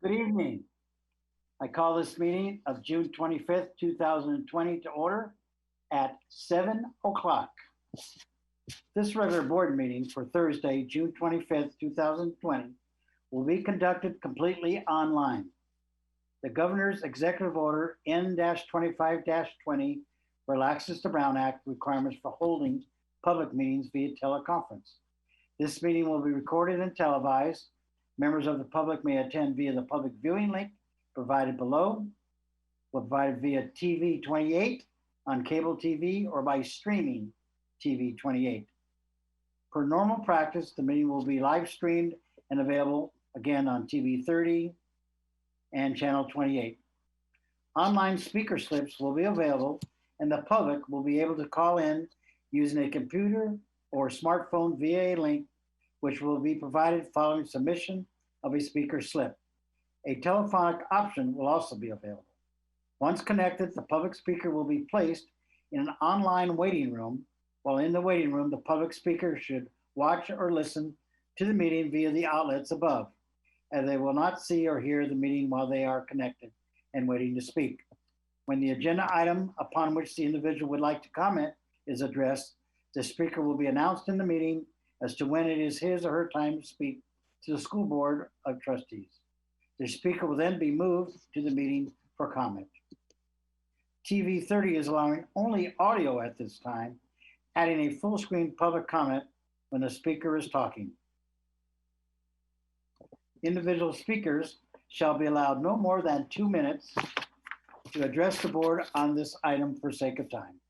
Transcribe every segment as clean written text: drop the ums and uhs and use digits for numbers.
Good evening. I call this meeting of June 25th, 2020 to order at 7 o'clock. This regular board meeting for Thursday, June 25th, 2020 will be conducted completely online. The Governor's Executive Order N-25-20 relaxes the Brown Act requirements for holding public meetings via teleconference. This meeting will be recorded and televised. Members of the public may attend via the public viewing link provided below, or provided via TV 28 on cable TV or by streaming TV 28. Per normal practice, the meeting will be live streamed and available again on TV 30 and channel 28. Online speaker slips will be available and the public will be able to call in using a computer or smartphone via a link which will be provided following submission of a speaker slip. A telephonic option will also be available. Once connected, the public speaker will be placed in an online waiting room. While in the waiting room, the public speaker should watch or listen to the meeting via the outlets above, as they will not see or hear the meeting while they are connected and waiting to speak. When the agenda item upon which the individual would like to comment is addressed, the speaker will be announced in the meeting as to when it is his or her time to speak to the school board of trustees. The speaker will then be moved to the meeting for comment. TV 30 is allowing only audio at this time, adding a full screen public comment when the speaker is talking. Individual speakers shall be allowed no more than 2 minutes to address the board on this item for sake of time.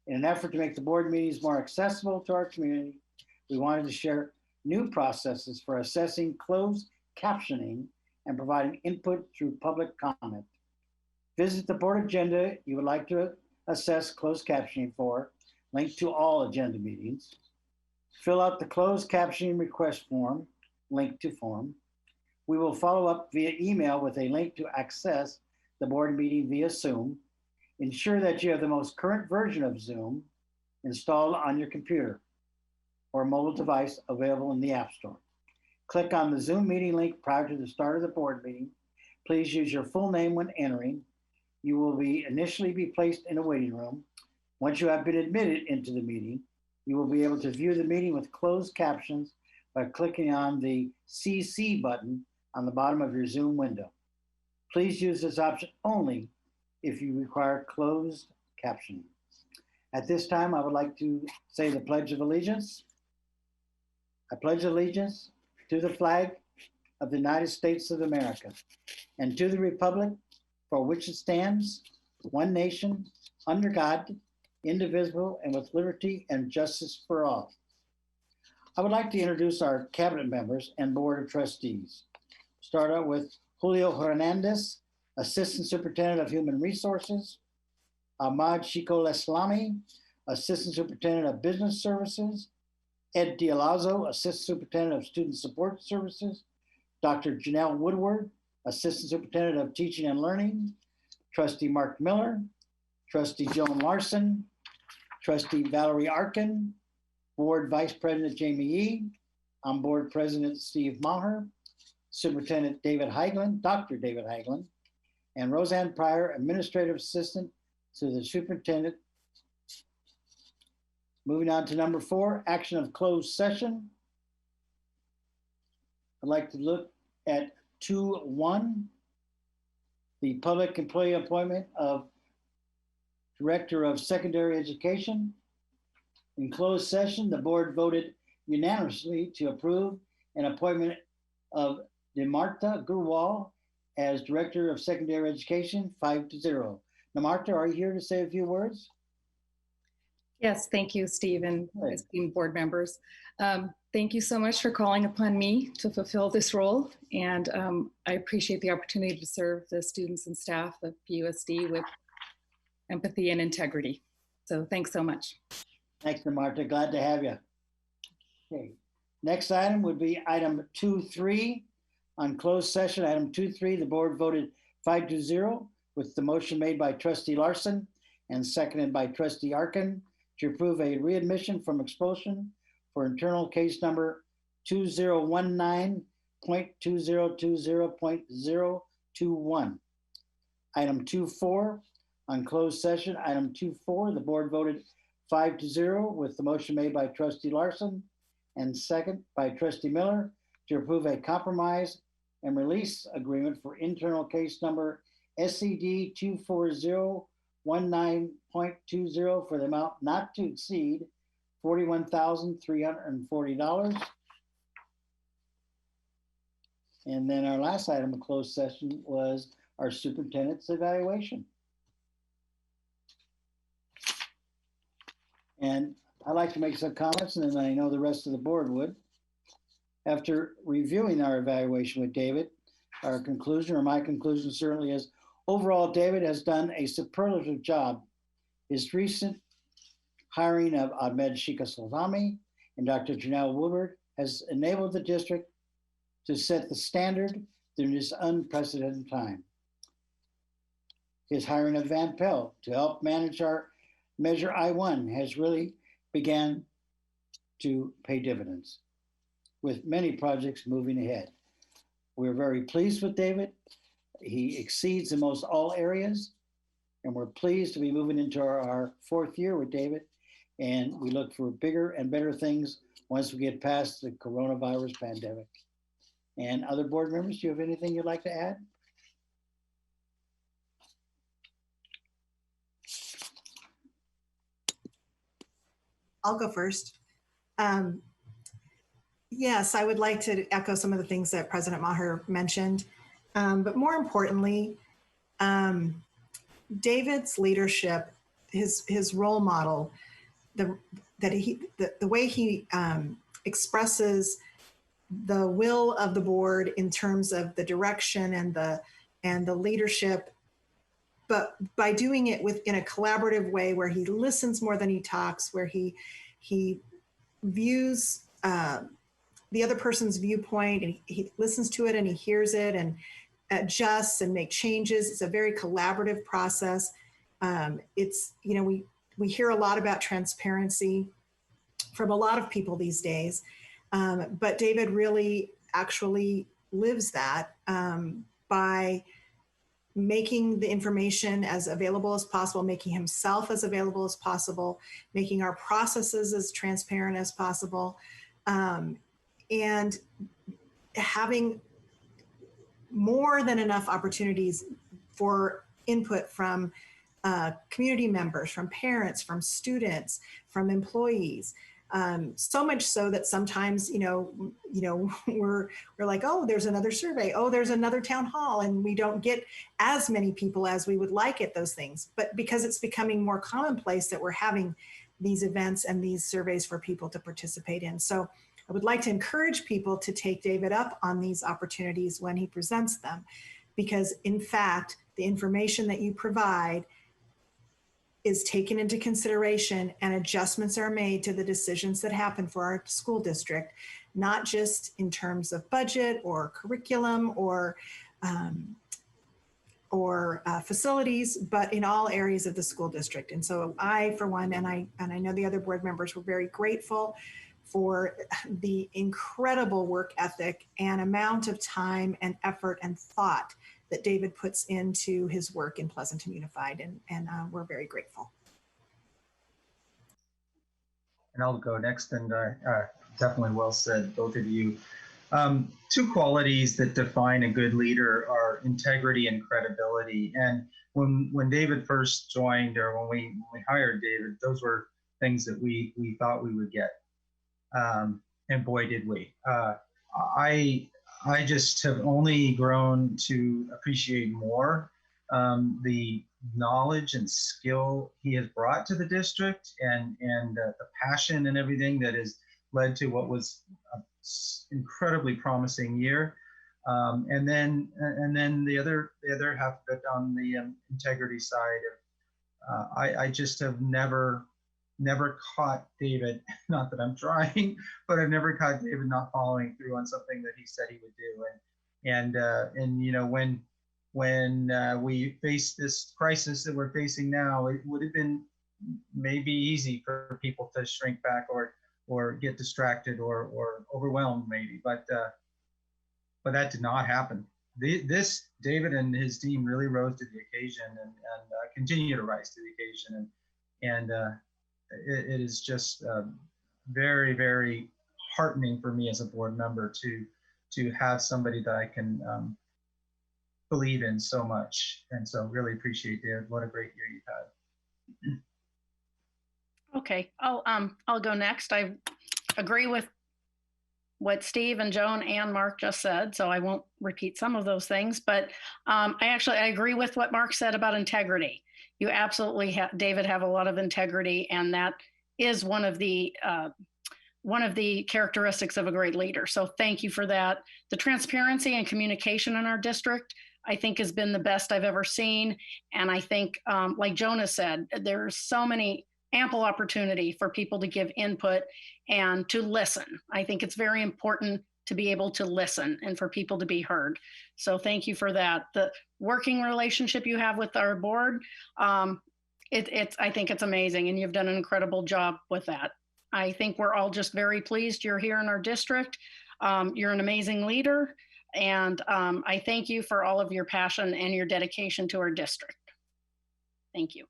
In an effort to make the board meetings more accessible to our community, we wanted to share new processes for assessing closed captioning and providing input through public comment. Visit the board agenda you would like to assess closed captioning for, linked to all agenda meetings. Fill out the closed captioning request form, linked to form. We will follow up via email with a link to access the board meeting via Zoom. Ensure that you have the most current version of Zoom installed on your computer or mobile device available in the App Store. Click on the Zoom meeting link prior to the start of the board meeting. Please use your full name when entering. You will initially be placed in a waiting room. Once you have been admitted into the meeting, you will be able to view the meeting with closed captions by clicking on the CC button on the bottom of your Zoom window. Please use this option only if you require closed captioning. At this time, I would like to say the Pledge of Allegiance. I pledge allegiance to the flag of the United States of America and to the republic for which it stands, one nation, under God, indivisible, and with liberty and justice for all. I would like to introduce our cabinet members and board of trustees. Start out with Julio Hernandez, Assistant Superintendent of Human Resources, Ahmad Shiko Leslami, Assistant Superintendent of Business Services, Ed Dialazzo, Assistant Superintendent of Student Support Services, Dr. Janelle Woodward, Assistant Superintendent of Teaching and Learning, Trustee Mark Miller, Trustee Joan Larson, Trustee Valerie Arkin, Board Vice President Jamie Yee, on Board President Steve Maher, Superintendent David Heiglin, Dr. David Heiglin, and Roseanne Pryor, Administrative Assistant to the Superintendent. Moving on to number 4, action of closed session. I'd like to look at 2.1, the public employee appointment of Director of Secondary Education. In closed session, the board voted unanimously to approve an appointment of Nimarta Gurwal as Director of Secondary Education, 5-0. Nimarta, are you here to say a few words? Yes, thank you, Steve, and esteemed board members. Thank you so much for calling upon me to fulfill this role, and I appreciate the opportunity to serve the students and staff of PUSD with empathy and integrity. So thanks so much. Thanks, Nimarta. Glad to have you. Okay. Next item would be item 2.3 on closed session. Item 2.3, the board voted 5-0 with the motion made by Trustee Larson and seconded by Trustee Arkin to approve a readmission from expulsion for internal case number 2019 0.2020.021. Item 2.4, on closed session, item 2.4, the board voted 5-0 with the motion made by trustee Larson and second by trustee Miller to approve a compromise and release agreement for internal case number SCD 24019.20 for the amount not to exceed $41,340. And then our last item of closed session was our superintendent's evaluation. And I'd like to make some comments, and then I know the rest of the board would. After reviewing our evaluation with David, our conclusion, or my conclusion certainly is, overall, David has done a superlative job. His recent hiring of Ahmed Shika-Salami and Dr. Janelle Woodward has enabled the district to set the standard during this unprecedented time. His hiring of Van Pelt to help manage our Measure I-1 has really began to pay dividends, with many projects moving ahead. We're very pleased with David. He exceeds in most all areas, and we're pleased to be moving into our fourth year with David, and we look for bigger and better things once we get past the coronavirus pandemic. And other board members, do you have anything you'd like to add? I'll go first. Yes, I would like to echo some of the things that President Maher mentioned. But more importantly, David's leadership, his role model, the way he expresses the will of the board in terms of the direction and the leadership, but by doing it in a collaborative way where he listens more than he talks, where he views the other person's viewpoint and he listens to it and he hears it and adjusts and make changes. It's a very collaborative process. It's, you know, we hear a lot about transparency from a lot of people these days, but David really actually lives that by making the information as available as possible, making himself as available as possible, making our processes as transparent as possible, and having more than enough opportunities for input from community members, from parents, from students, from employees. So much so that sometimes, we're like, oh, there's another survey. Oh, there's another town hall. And we don't get as many people as we would like at those things. But because it's becoming more commonplace that we're having these events and these surveys for people to participate in. So I would like to encourage people to take David up on these opportunities when he presents them, because in fact, the information that you provide is taken into consideration and adjustments are made to the decisions that happen for our school district, not just in terms of budget or curriculum or facilities, but in all areas of the school district. And so I, for one, and I know the other board members were very grateful for the incredible work ethic and amount of time and effort and thought that David puts into his work in Pleasanton Unified, and we're very grateful. And I'll go next, and definitely well said, both of you. Two qualities that define a good leader are integrity and credibility. And when David first joined, or when we hired David, those were things that we thought we would get. And boy, did we. I just have only grown to appreciate more the knowledge and skill he has brought to the district, and the passion and everything that has led to what was an incredibly promising year. And then the other half of it on the integrity side, I just have never caught David, not that I'm trying, but I've never caught David not following through on something that he said he would do. And you know, when we face this crisis that we're facing now, it would have been maybe easy for people to shrink back or get distracted or overwhelmed maybe. But but that did not happen. This David and his team really rose to the occasion and continue to rise to the occasion. And it is just very, very heartening for me as a board member to have somebody that I can believe in so much. And so really appreciate David. What a great year you've had. Okay, I'll go next. I agree with what Steve and Joan and Mark just said, so I won't repeat some of those things, but I agree with what Mark said about integrity. You absolutely, David, have a lot of integrity, and that is one of the characteristics of a great leader. So thank you for that. The transparency and communication in our district, I think, has been the best I've ever seen. And I think, like Jonah said, there's so many ample opportunity for people to give input and to listen. I think it's very important to be able to listen and for people to be heard. So thank you for that. The working relationship you have with our board, I think it's amazing, and you've done an incredible job with that. I think we're all just very pleased you're here in our district. You're an amazing leader, and I thank you for all of your passion and your dedication to our district. Thank you.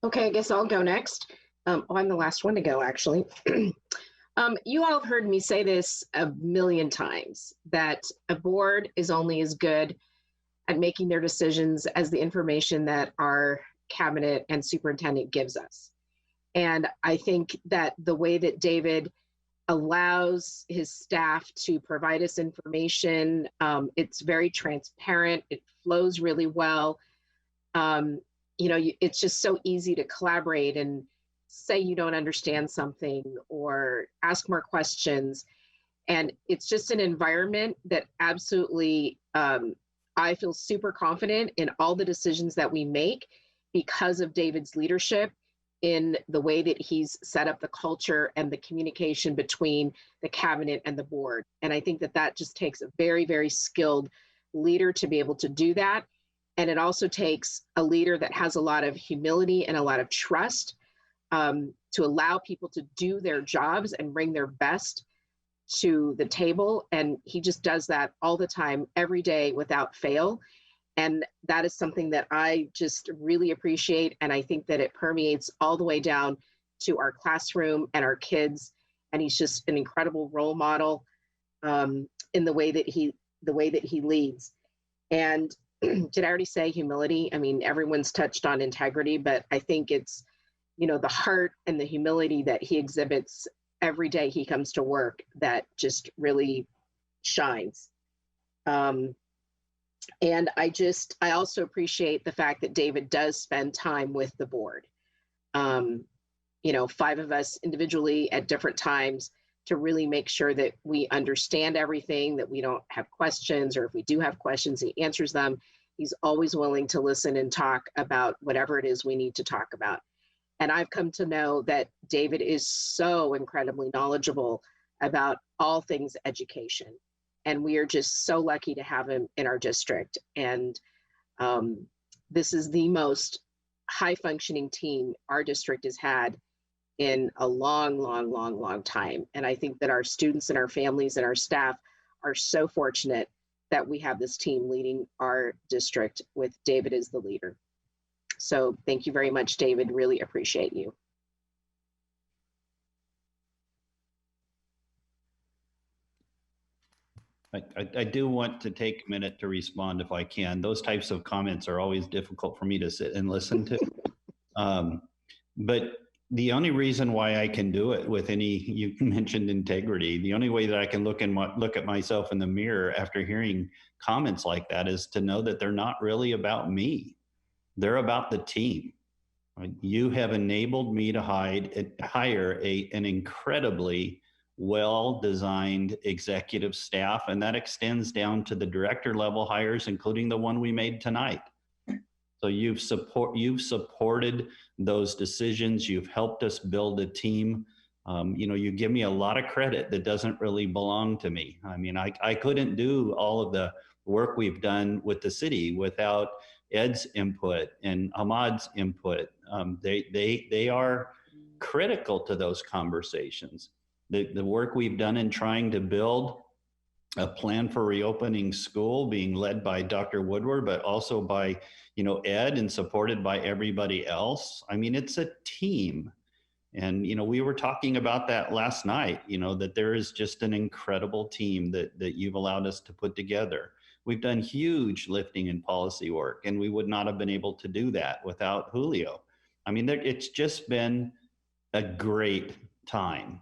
Okay, I guess I'll go next. I'm the last one to go, actually. You all have heard me say this a million times, that a board is only as good at making their decisions as the information that our cabinet and superintendent gives us. And I think that the way that David allows his staff to provide us information, it's very transparent, it flows really well. It's just so easy to collaborate and say you don't understand something or ask more questions. And it's just an environment that absolutely, I feel super confident in all the decisions that we make because of David's leadership in the way that he's set up the culture and the communication between the cabinet and the board. And I think that that just takes a very, very skilled leader to be able to do that. And it also takes a leader that has a lot of humility and a lot of trust to allow people to do their jobs and bring their best to the table. And he just does that all the time, every day without fail. And that is something that I just really appreciate. And I think that it permeates all the way down to our classroom and our kids. And he's just an incredible role model in the way that he leads. And did I already say humility? I mean, everyone's touched on integrity, but I think it's, the heart and the humility that he exhibits every day he comes to work that just really shines. And I also appreciate the fact that David does spend time with the board. 5 of us individually at different times to really make sure that we understand everything, that we don't have questions, or if we do have questions, he answers them. He's always willing to listen and talk about whatever it is we need to talk about. And I've come to know that David is so incredibly knowledgeable about all things education. And we are just so lucky to have him in our district. And this is the most high functioning team our district has had in a long, long, long, long time. And I think that our students and our families and our staff are so fortunate that we have this team leading our district with David as the leader. So thank you very much, David. Really appreciate you. I do want to take a minute to respond if I can. Those types of comments are always difficult for me to sit and listen to. But the only reason why I can do it with you mentioned integrity, the only way that I can look at myself in the mirror after hearing comments like that is to know that they're not really about me. They're about the team. You have enabled me to hire an incredibly well-designed executive staff, and that extends down to the director level hires, including the one we made tonight. So you've supported those decisions. You've helped us build a team. You give me a lot of credit that doesn't really belong to me. I mean, I couldn't do all of the work we've done with the city without Ed's input and Ahmad's input. They are critical to those conversations. the work we've done in trying to build a plan for reopening school, being led by Dr. Woodward, but also by, Ed, and supported by everybody else. I mean, it's a team. And, we were talking about that last night, that there is just an incredible team that you've allowed us to put together. We've done huge lifting and policy work, and we would not have been able to do that without Julio. I mean, it's just been a great time.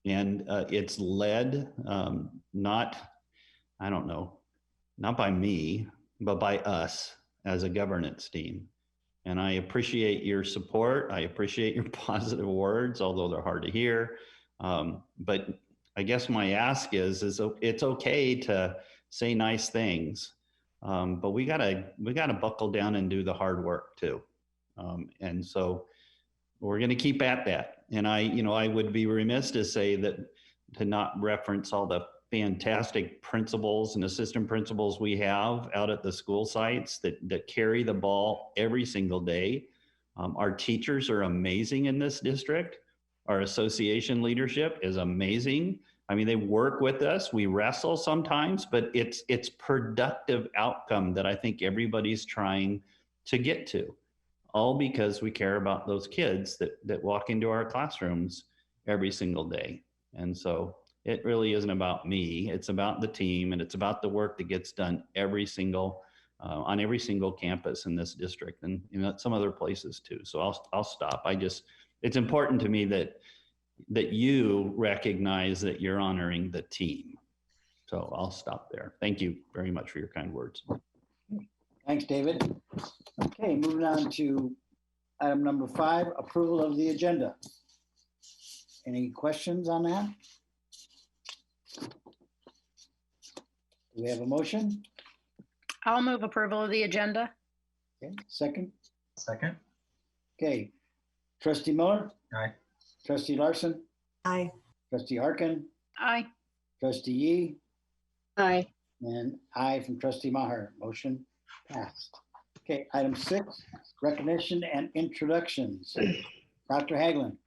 And it's led, not by me, but by us as a governance team. And I appreciate your support. I appreciate your positive words, although they're hard to hear. But I guess my ask is it's okay to say nice things, but we gotta buckle down and do the hard work too. And so we're going to keep at that. And I would be remiss to say that, to not reference all the fantastic principals and assistant principals we have out at the school sites that carry the ball every single day. Our teachers are amazing in this district. Our association leadership is amazing. I mean, they work with us. We wrestle sometimes, but it's productive outcome that I think everybody's trying to get to, all because we care about those kids that walk into our classrooms every single day. And so it really isn't about me. It's about the team, and it's about the work that gets done on every single campus in this district, and some other places too. So I'll stop. It's important to me that you recognize that you're honoring the team. So I'll stop there. Thank you very much for your kind words. Thanks, David. Okay, moving on to item number 5, approval of the agenda. Any questions on that? Do we have a motion? I'll move approval of the agenda. Okay, second. Second. Okay, Trustee Miller, Aye. Trustee Larson, Aye. Trustee Harkin, Aye. Trustee Yee, Aye. and I from Trustee Maher. Motion passed. Okay, item 6, recognition and introductions. Dr. Haglund.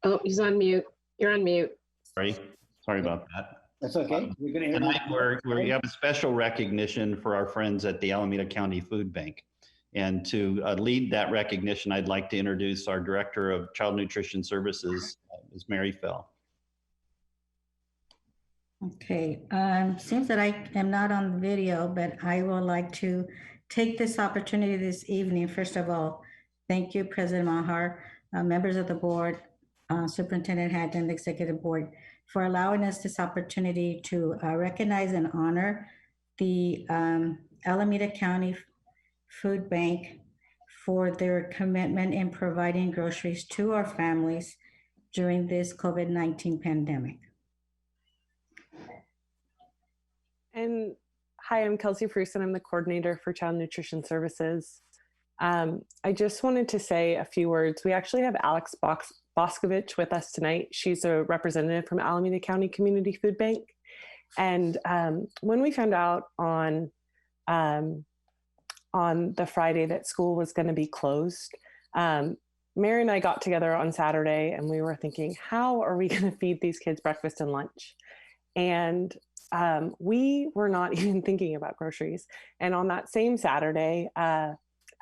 Oh, he's on mute. You're on mute. Sorry about that. That's okay. We're going to Tonight we have a special recognition for our friends at the Alameda County Food Bank. And to lead that recognition, I'd like to introduce our Director of Child Nutrition Services, Ms. Mary Fell. Okay, seems that I am not on the video, but I would like to take this opportunity this evening. First of all, thank you, President Maher, members of the board, Superintendent Haglund, Executive Board, for allowing us this opportunity to recognize and honor the Alameda County Food Bank for their commitment in providing groceries to our families during this COVID-19 pandemic. And hi, I'm Kelsey Fruson. I'm the coordinator for Child Nutrition Services. I just wanted to say a few words. We actually have Alex Boscovich with us tonight. She's a representative from Alameda County Community Food Bank. And when we found out on the Friday that school was going to be closed, Mary and I got together on Saturday and we were thinking, how are we going to feed these kids breakfast and lunch? And we were not even thinking about groceries. And on that same Saturday,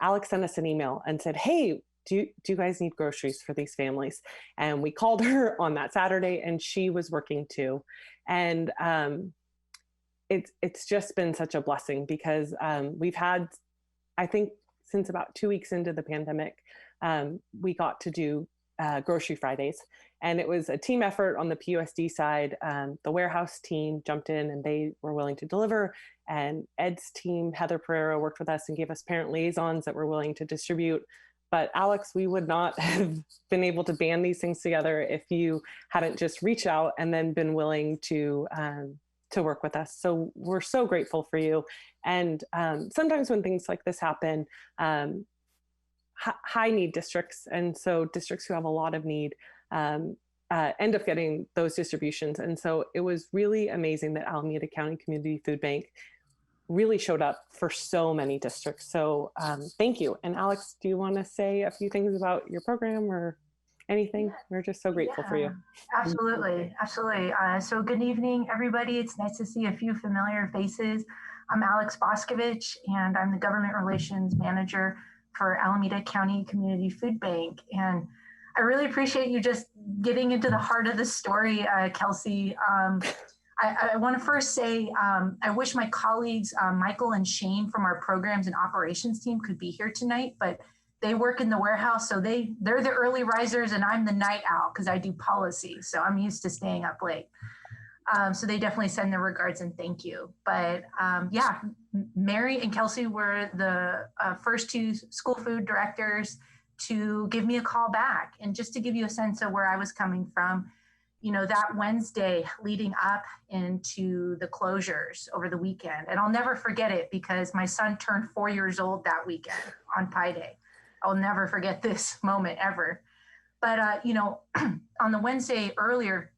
Alex sent us an email and said, hey, do you guys need groceries for these families? And we called her on that Saturday and she was working too. And it's just been such a blessing because we've had, I think since about 2 weeks into the pandemic, we got to do Grocery Fridays. And it was a team effort on the PUSD side. The warehouse team jumped in and they were willing to deliver. And Ed's team, Heather Pereira, worked with us and gave us parent liaisons that were willing to distribute. But Alex, we would not have been able to band these things together if you hadn't just reached out and then been willing to work with us. So we're so grateful for you. And sometimes when things like this happen, high need districts, and so districts who have a lot of need end up getting those distributions. And so it was really amazing that Alameda County Community Food Bank really showed up for so many districts. So thank you. And Alex, do you want to say a few things about your program or anything? We're just so grateful for you. Absolutely, absolutely. So good evening, everybody. It's nice to see a few familiar faces. I'm Alex Boscovich, and I'm the Government Relations Manager for Alameda County Community Food Bank. And I really appreciate you just getting into the heart of the story, Kelsey. I want to first say I wish my colleagues, Michael and Shane from our programs and operations team could be here tonight, but they work in the warehouse, so they're the early risers and I'm the night owl because I do policy. So I'm used to staying up late. So they definitely send their regards and thank you. But yeah, Mary and Kelsey were the first two school food directors to give me a call back. And just to give you a sense of where I was coming from, you know, that Wednesday leading up into the closures over the weekend. And I'll never forget it because my son turned 4 years old that weekend on Pi Day. I'll never forget this moment ever. But, you know, on the Wednesday earlier,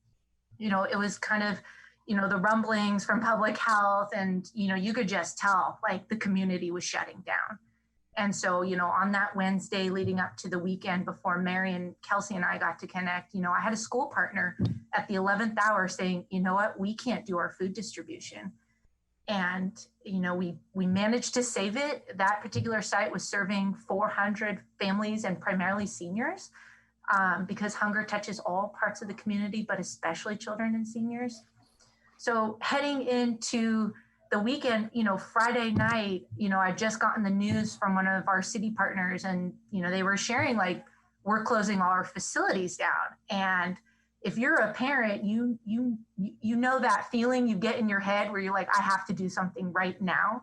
you know, it was kind of, you know, the rumblings from public health and, you know, you could just tell like the community was shutting down. And so, you know, on that Wednesday leading up to the weekend before Mary and Kelsey and I got to connect, you know, I had a school partner at the 11th hour saying, you know what, we can't do our food distribution. And, you know, we managed to save it. That particular site was serving 400 families and primarily seniors because hunger touches all parts of the community, but especially children and seniors. So heading into the weekend, you know, Friday night, you know, I'd just gotten the news from one of our city partners and, you know, they were sharing like, we're closing all our facilities down. And if you're a parent, you know that feeling you get in your head where you're like, I have to do something right now.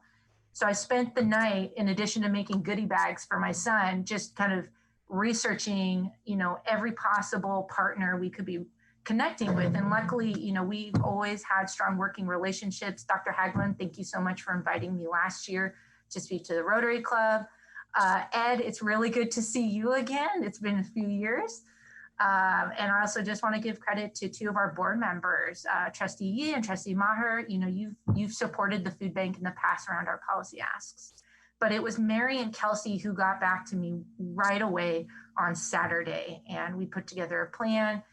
So I spent the night, in addition to making goodie bags for my son, just kind of researching, you know, every possible partner we could be connecting with. And luckily, you know, we've always had strong working relationships. Dr. Haglund, thank you so much for inviting me last year to speak to the Rotary Club. Ed, it's really good to see you again. It's been a few years. And I also just want to give credit to two of our board members, Trustee Yee and Trustee Maher. You know, you've supported the food bank in the past around our policy asks. But it was Mary and Kelsey who got back to me right away on Saturday. And we put together a plan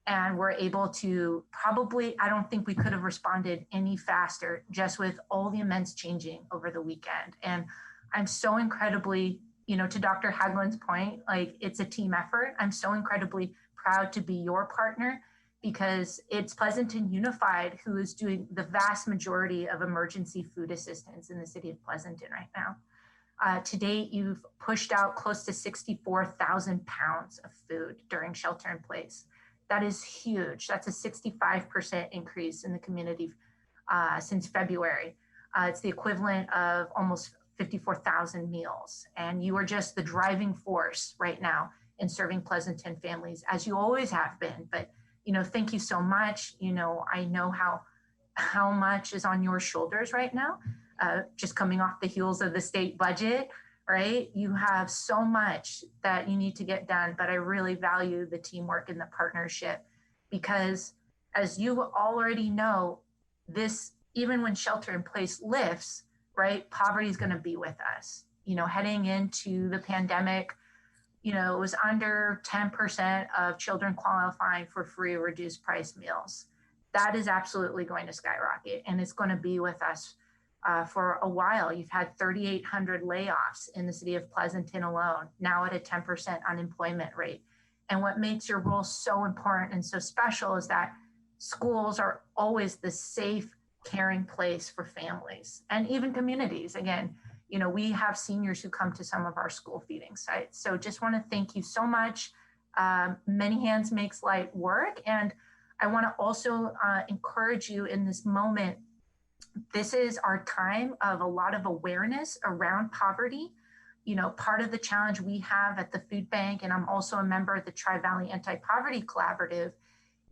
and we're able to probably, I don't think we could have responded any faster just with all the immense changing over the weekend. And I'm so incredibly, you know, to Dr. Haglund's point, like it's a team effort. I'm so incredibly proud to be your partner because it's Pleasanton Unified who is doing the vast majority of emergency food assistance in the city of Pleasanton right now. To date, you've pushed out close to 64,000 pounds of food during shelter in place. That is huge. That's a 65% increase in the community since February. It's the equivalent of almost 54,000 meals. And you are just the driving force right now in serving Pleasanton families, as you always have been. But, you know, thank you so much. You know, I know how much is on your shoulders right now, just coming off the heels of the state budget, right? You have so much that you need to get done, but I really value the teamwork and the partnership because as you already know, this, even when shelter in place lifts, right, poverty is going to be with us. You know, heading into the pandemic, you know, it was under 10% of children qualifying for free or reduced price meals. That is absolutely going to skyrocket and it's going to be with us for a while. You've had 3,800 layoffs in the city of Pleasanton alone, now at a 10% unemployment rate. And what makes your role so important and so special is that schools are always the safe, caring place for families and even communities. Again, you know, we have seniors who come to some of our school feeding sites. So just want to thank you so much. Many hands makes light work. And I want to also encourage you in this moment. This is our time of a lot of awareness around poverty. You know, part of the challenge we have at the food bank, and I'm also a member of the Tri-Valley Anti-Poverty Collaborative,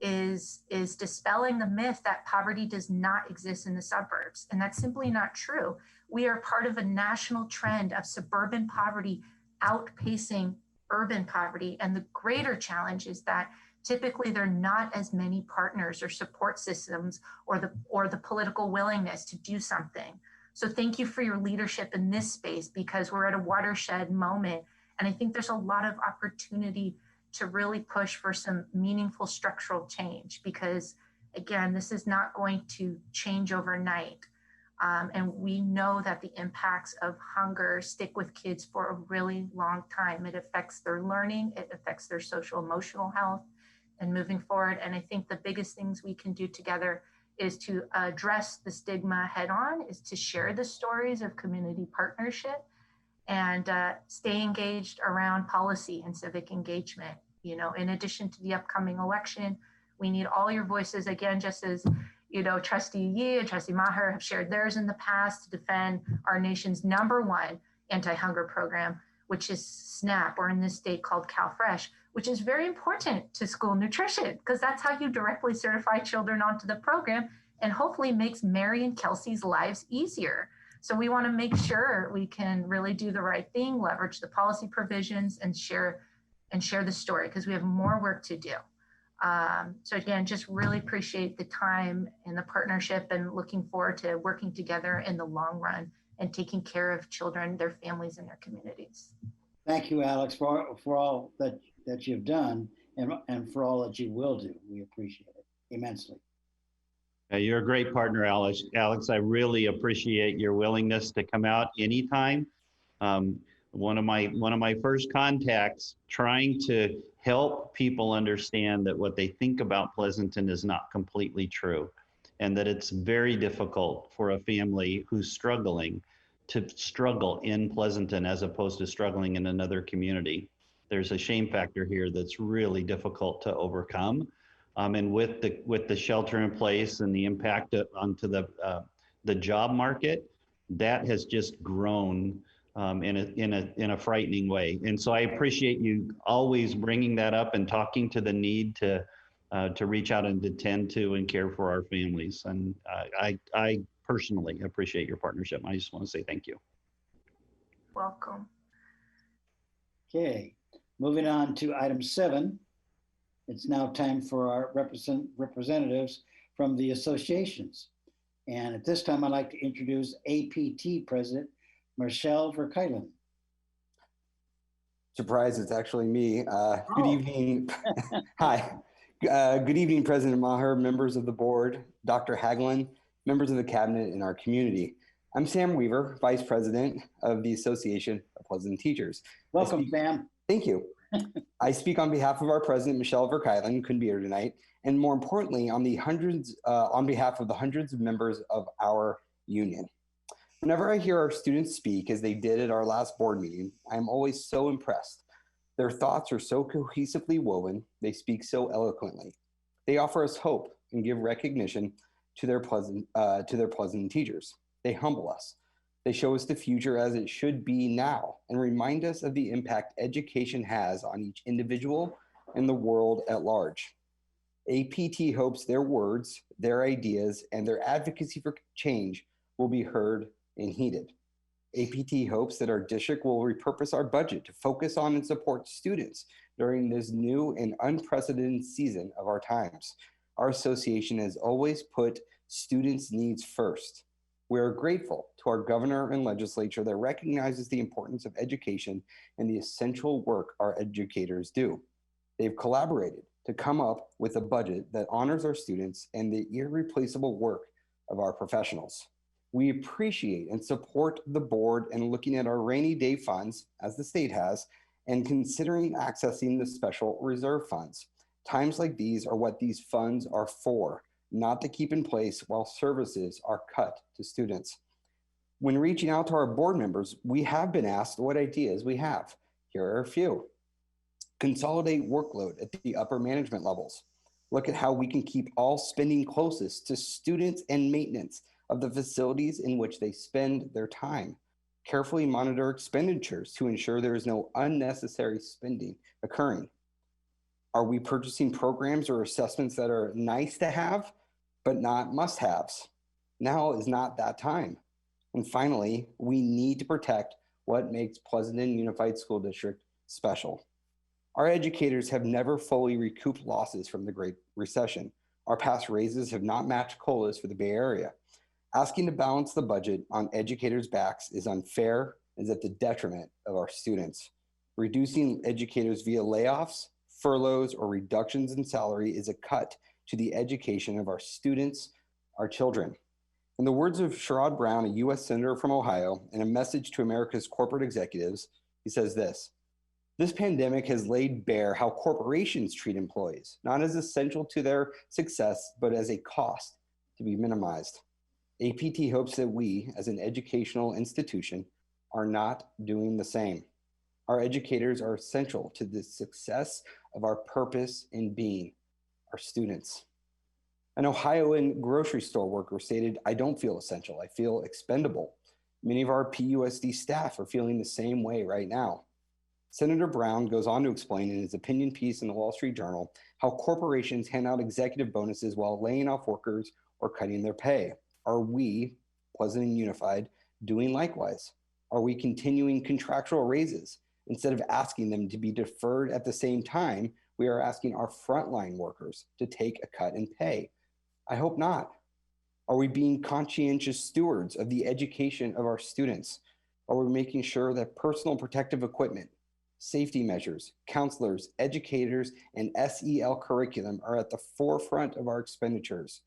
is dispelling the myth that poverty does not exist in the suburbs. And that's simply not true. We are part of a national trend of suburban poverty outpacing urban poverty. And the greater challenge is that typically there are not as many partners or support systems or the political willingness to do something. So thank you for your leadership in this space, because we're at a watershed moment. And I think there's a lot of opportunity to really push for some meaningful structural change, because again, this is not going to change overnight. And we know that the impacts of hunger stick with kids for a really long time. It affects their learning, it affects their social emotional health and moving forward. And I think the biggest things we can do together is to address the stigma head on, is to share the stories of community partnership and stay engaged around policy and civic engagement. You know, in addition to the upcoming election, we need all your voices, again, just as, you know, Trustee Yee and Trustee Maher have shared theirs in the past to defend our nation's #1 anti-hunger program, which is SNAP, or in this state called CalFresh, which is very important to school nutrition, because that's how you directly certify children onto the program and hopefully makes Mary and Kelsey's lives easier. So we want to make sure we can really do the right thing, leverage the policy provisions, and share the story, because we have more work to do. So again, just really appreciate the time and the partnership, and looking forward to working together in the long run and taking care of children, their families, and their communities. Thank you, Alex, for all that you've done and for all that you will do. We appreciate it immensely. You're a great partner, Alex. Alex, I really appreciate your willingness to come out anytime. One of my first contacts trying to help people understand that what they think about Pleasanton is not completely true, and that it's very difficult for a family who's struggling to struggle in Pleasanton as opposed to struggling in another community. There's a shame factor here that's really difficult to overcome. And with the shelter in place and the impact onto the job market, that has just grown in a frightening way. And so I appreciate you always bringing that up and talking to the need to reach out and to tend to and care for our families. And I personally appreciate your partnership. I just want to say thank you. Welcome. Okay, moving on to item 7. It's now time for our representatives from the associations. And at this time, I'd like to introduce APT President Michelle Verkuylen. Surprise, it's actually me. Good evening. Hi. Good evening, President Maher, members of the board, Dr. Hagelin, members of the cabinet, and our community. I'm Sam Weaver, Vice President of the Association of Pleasanton Teachers. Welcome, Sam. Thank you. I speak on behalf of our president, Michelle Verkuylen, who couldn't be here tonight, and more importantly, on behalf of the hundreds of members of our union. Whenever I hear our students speak, as they did at our last board meeting, I'm always so impressed. Their thoughts are so cohesively woven, they speak so eloquently. They offer us hope and give recognition to their Pleasanton teachers. They humble us. They show us the future as it should be now and remind us of the impact education has on each individual and the world at large. APT hopes their words, their ideas, and their advocacy for change will be heard and heeded. APT hopes that our district will repurpose our budget to focus on and support students during this new and unprecedented season of our times. Our association has always put students' needs first. We are grateful to our governor and legislature that recognizes the importance of education and the essential work our educators do. They've collaborated to come up with a budget that honors our students and the irreplaceable work of our professionals. We appreciate and support the board in looking at our rainy day funds, as the state has, and considering accessing the special reserve funds. Times like these are what these funds are for, not to keep in place while services are cut to students. When reaching out to our board members, we have been asked what ideas we have. Here are a few. Consolidate workload at the upper management levels. Look at how we can keep all spending closest to students and maintenance of the facilities in which they spend their time. Carefully monitor expenditures to ensure there is no unnecessary spending occurring. Are we purchasing programs or assessments that are nice to have, but not must-haves? Now is not that time. And finally, we need to protect what makes Pleasanton Unified School District special. Our educators have never fully recouped losses from the Great Recession. Our past raises have not matched COLAs for the Bay Area. Asking to balance the budget on educators' backs is unfair and is at the detriment of our students. Reducing educators via layoffs, furloughs, or reductions in salary is a cut to the education of our students, our children. In the words of Sherrod Brown, a U.S. Senator from Ohio, in a message to America's corporate executives, he says this pandemic has laid bare how corporations treat employees, not as essential to their success, but as a cost to be minimized. APT hopes that we, as an educational institution, are not doing the same. Our educators are essential to the success of our purpose in being, our students. An Ohioan grocery store worker stated, "I don't feel essential, I feel expendable." Many of our PUSD staff are feeling the same way right now. Senator Brown goes on to explain in his opinion piece in the Wall Street Journal how corporations hand out executive bonuses while laying off workers or cutting their pay. Are we, Pleasanton Unified, doing likewise? Are we continuing contractual raises? Instead of asking them to be deferred at the same time, we are asking our frontline workers to take a cut in pay. I hope not. Are we being conscientious stewards of the education of our students? Are we making sure that personal protective equipment, safety measures, counselors, educators, and SEL curriculum are at the forefront of our expenditures?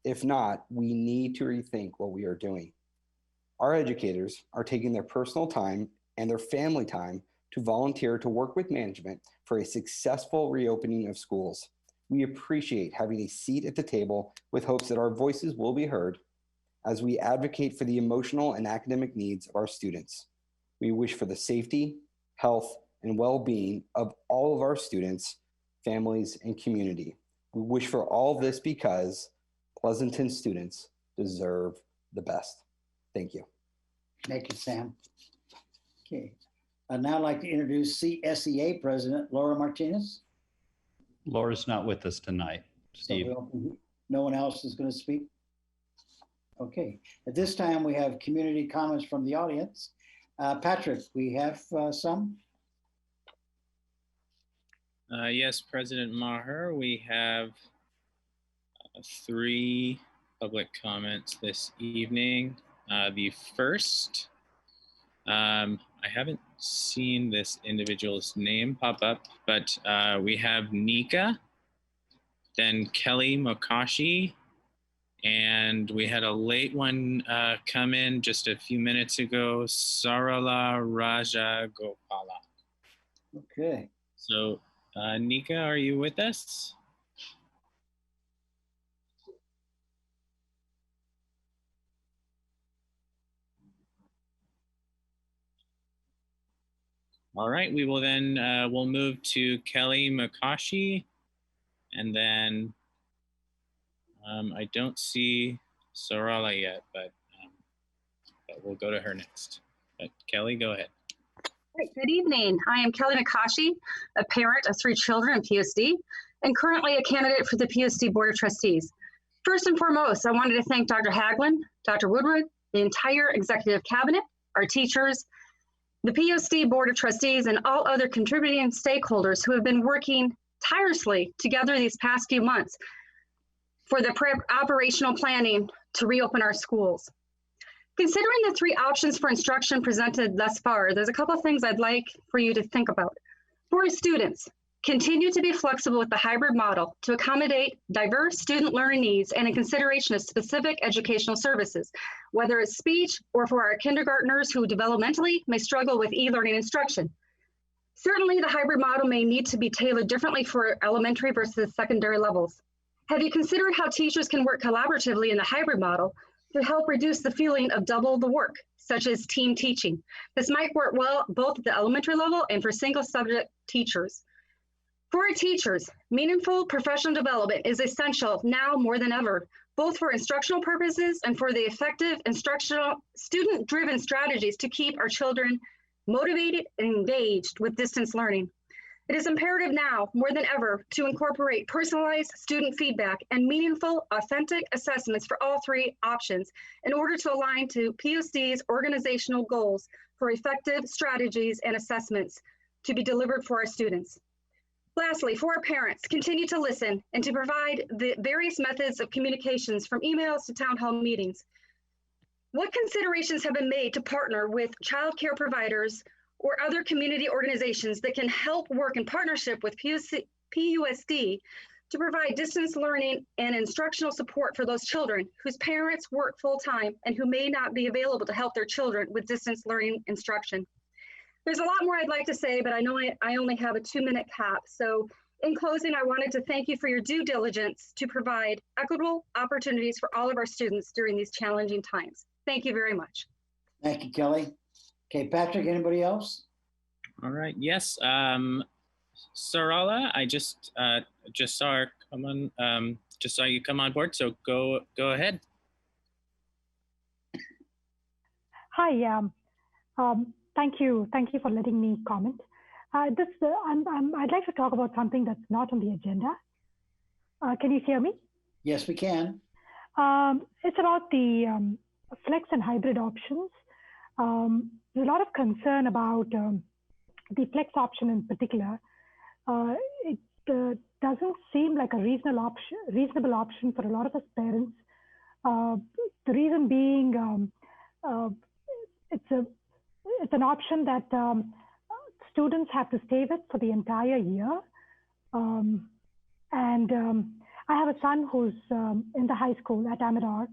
If not, we need to rethink what we are doing. Our educators are taking their personal time and their family time to volunteer to work with management for a successful reopening of schools. We appreciate having a seat at the table with hopes that our voices will be heard as we advocate for the emotional and academic needs of our students. We wish for the safety, health, and well-being of all of our students, families, and community. We wish for all this because Pleasanton students deserve the best. Thank you. Thank you, Sam. Okay. I'd now like to introduce CSEA President Laura Martinez. Laura's not with us tonight, Steve. So no one else is going to speak? Okay. At this time, we have community comments from the audience. Patrick, we have some? Yes, President Maher, we have 3 public comments this evening. The first, I haven't seen this individual's name pop up, but we have Nika, then Kelly Mokashi, and we had a late one come in just a few minutes ago, Sarala Raja Gopala. Okay. So Nika, are you with us? All right, we will then, we'll move to Kelly Mokashi, and then I don't see Sarala yet, but we'll go to her next. But Kelly, go ahead. Great. Good evening. I am Kelly Nakashi, a parent of 3 children in PSD, and currently a candidate for the PSD Board of Trustees. First and foremost, I wanted to thank Dr. Haglund, Dr. Woodward, the entire executive cabinet, our teachers, the PSD Board of Trustees, and all other contributing stakeholders who have been working tirelessly together these past few months for the operational planning to reopen our schools. Considering the 3 options for instruction presented thus far, there's a couple of things I'd like for you to think about. For students, continue to be flexible with the hybrid model to accommodate diverse student learning needs and in consideration of specific educational services, whether it's speech or for our kindergartners who developmentally may struggle with e-learning instruction. Certainly, the hybrid model may need to be tailored differently for elementary versus secondary levels. Have you considered how teachers can work collaboratively in the hybrid model to help reduce the feeling of double the work, such as team teaching? This might work well both at the elementary level and for single subject teachers. For our teachers, meaningful professional development is essential now more than ever, both for instructional purposes and for the effective instructional student-driven strategies to keep our children motivated and engaged with distance learning. It is imperative now more than ever to incorporate personalized student feedback and meaningful, authentic assessments for all 3 options in order to align to POC's organizational goals for effective strategies and assessments to be delivered for our students. Lastly, for our parents, continue to listen and to provide the various methods of communications from emails to town hall meetings. What considerations have been made to partner with childcare providers or other community organizations that can help work in partnership with PUSD to provide distance learning and instructional support for those children whose parents work full-time and who may not be available to help their children with distance learning instruction? There's a lot more I'd like to say, but I know I only have a 2-minute cap. So in closing, I wanted to thank you for your due diligence to provide equitable opportunities for all of our students during these challenging times. Thank you very much. Thank you, Kelly. Okay, Patrick, anybody else? All right. Yes. Sarala, I just saw her come on. Just saw you come on board. So go ahead. Hi. Thank you for letting me comment. I'd like to talk about something that's not on the agenda. Can you hear me? Yes, we can. It's about the flex and hybrid options. There's a lot of concern about the flex option in particular. It doesn't seem like a reasonable option for a lot of us parents. The reason being, it's an option that students have to stay with for the entire year. I have a son who's in the high school at Amador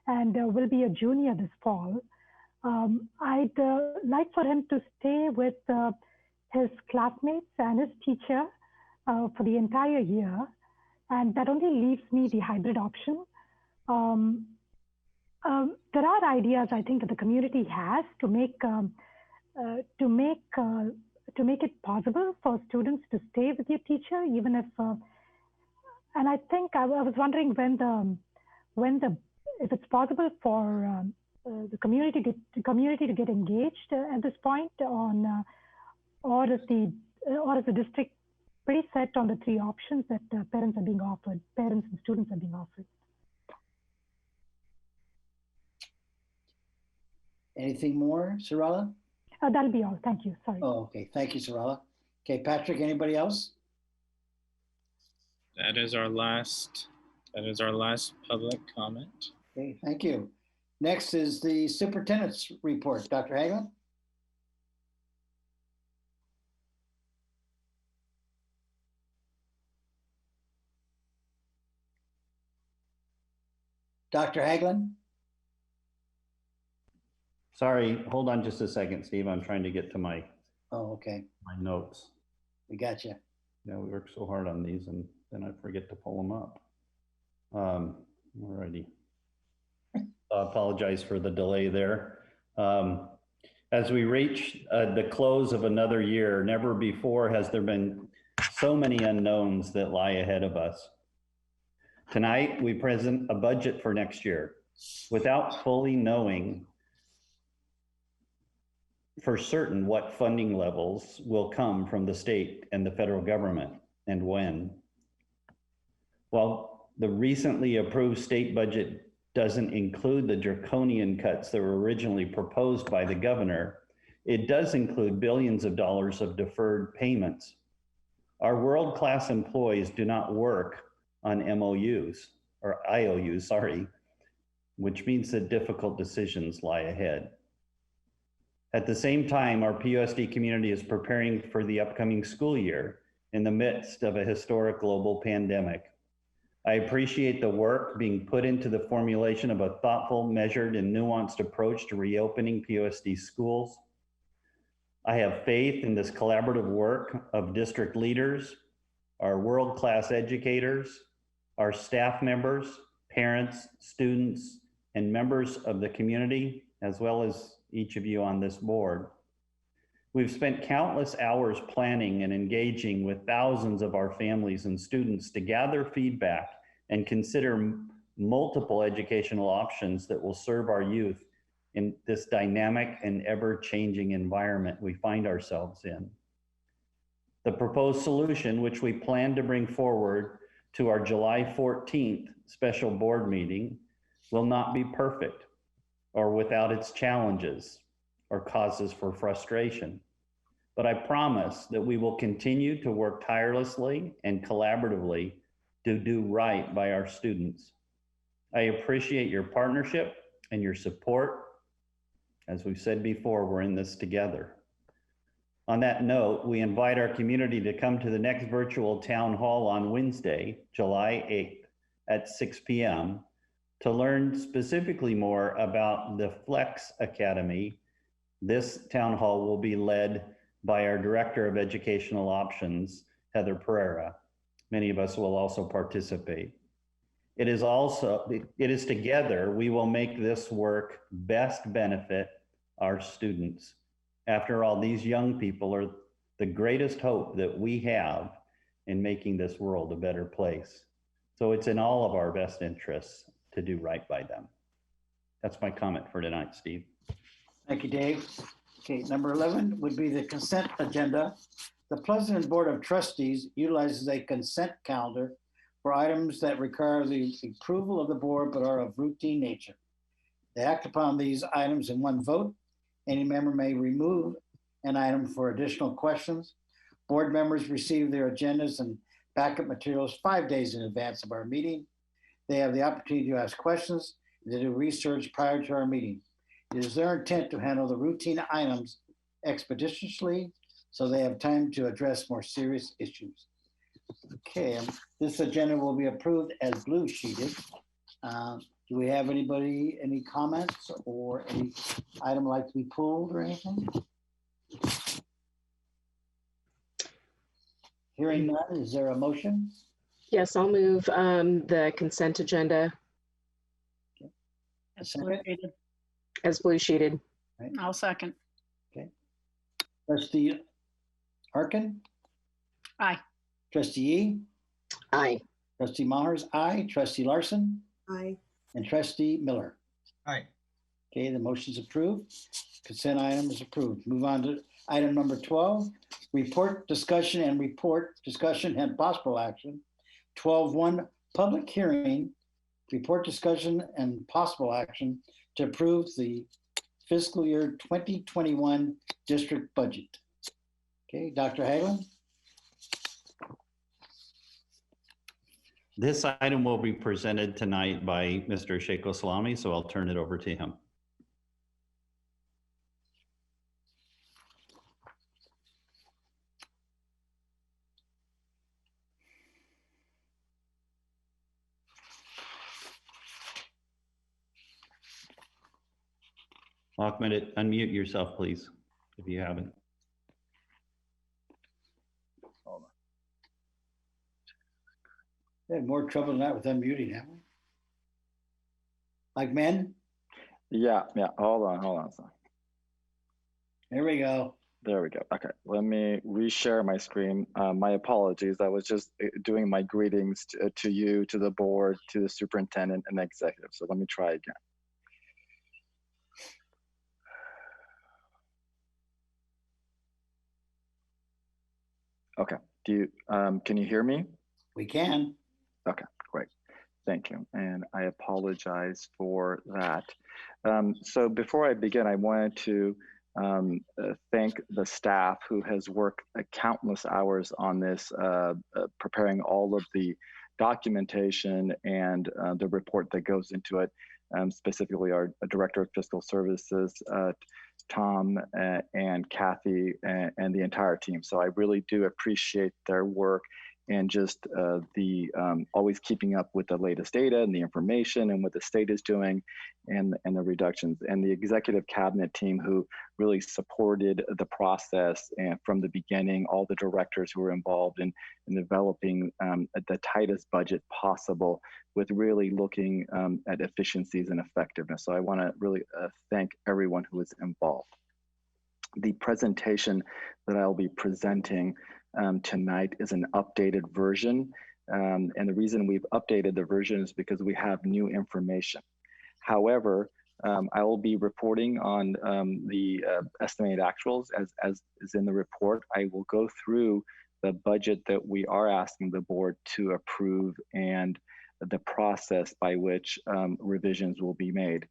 and will be a junior this fall. I'd like for him to stay with his classmates and his teacher for the entire year. And that only leaves me the hybrid option. There are ideas, I think, that the community has to make it possible for students to stay with your teacher, even if. And I think I was wondering if it's possible for the community to get engaged at this point on, or is the district pretty set on the 3 options that parents and students are being offered? Anything more, Sarala? That'll be all. Thank you. Sorry. Oh, okay. Thank you, Sarala. Okay, Patrick, anybody else? That is our last public comment. Okay, thank you. Next is the superintendent's report. Dr. Hagelin? Dr. Hagelin? Sorry, hold on just a second, Steve. I'm trying to get to my okay. My notes. We got you. Yeah, we work so hard on these and then I forget to pull them up. Alrighty. I apologize for the delay there. As we reach the close of another year, never before has there been so many unknowns that lie ahead of us. Tonight, we present a budget for next year without fully knowing for certain what funding levels will come from the state and the federal government and when. While the recently approved state budget doesn't include the draconian cuts that were originally proposed by the governor, it does include billions of dollars of deferred payments. Our world-class employees do not work on MOUs, or IOUs, sorry, which means that difficult decisions lie ahead. At the same time, our PUSD community is preparing for the upcoming school year in the midst of a historic global pandemic. I appreciate the work being put into the formulation of a thoughtful, measured, and nuanced approach to reopening PUSD schools. I have faith in this collaborative work of district leaders, our world-class educators, our staff members, parents, students, and members of the community, as well as each of you on this board. We've spent countless hours planning and engaging with thousands of our families and students to gather feedback and consider multiple educational options that will serve our youth in this dynamic and ever-changing environment we find ourselves in. The proposed solution, which we plan to bring forward to our July 14th special board meeting, will not be perfect or without its challenges or causes for frustration. But I promise that we will continue to work tirelessly and collaboratively to do right by our students. I appreciate your partnership and your support As we've said before, we're in this together. On that note, we invite our community to come to the next virtual town hall on Wednesday, July 8th at 6 p.m. to learn specifically more about the Flex Academy. This town hall will be led by our Director of Educational Options, Heather Pereira. Many of us will also participate. It is together we will make this work best benefit our students. After all, these young people are the greatest hope that we have in making this world a better place. So it's in all of our best interests to do right by them. That's my comment for tonight, Steve. Thank you, Dave. Okay, number 11 would be the consent agenda. The Pleasanton Board of Trustees utilizes a consent calendar for items that require the approval of the board but are of routine nature. They act upon these items in one vote. Any member may remove an item for additional questions. Board members receive their agendas and backup materials 5 days in advance of our meeting. They have the opportunity to ask questions and to do research prior to our meeting. It is their intent to handle the routine items expeditiously so they have time to address more serious issues. Okay, this agenda will be approved as blue sheeted. Do we have anybody, any comments or any item like to be pulled or anything? Hearing none, is there a motion? Yes, I'll move the consent agenda A second? as blue sheeted. I'll second. Okay. Trustee Harkin? Aye. Trustee Yee? Aye. Trustee Mahers? Aye. Trustee Larson? Aye. And Trustee Miller? Aye. Okay, the motion's approved. Consent item is approved. Move on to item number 12, report, discussion, and possible action. 12.1, public hearing, report, discussion, and possible action to approve the fiscal year 2021 district budget. Okay, Dr. Hagelin? This item will be presented tonight by Mr. Sheikh Salami, so I'll turn it over to him. Ahmed, unmute yourself, please, if you haven't. We had more trouble than that with unmuting, haven't we? Like men? Yeah. Hold on. There we go. There we go. Okay, let me reshare my screen. My apologies. I was just doing my greetings to you, to the board, to the superintendent and executive. So let me try again. Okay. Can you hear me? We can. Okay, great. Thank you. And I apologize for that. So before I begin, I wanted to thank the staff who has worked countless hours on this, preparing all of the documentation and the report that goes into it, specifically our Director of Fiscal Services, Tom and Kathy and the entire team. So I really do appreciate their work and just always keeping up with the latest data and the information and what the state is doing and the reductions, and the executive cabinet team who really supported the process and from the beginning, all the directors who were involved in developing the tightest budget possible with really looking at efficiencies and effectiveness. So I want to really thank everyone who was involved. The presentation that I'll be presenting tonight is an updated version. And the reason we've updated the version is because we have new information. However, I will be reporting on the estimated actuals as is in the report. I will go through the budget that we are asking the board to approve and the process by which revisions will be made.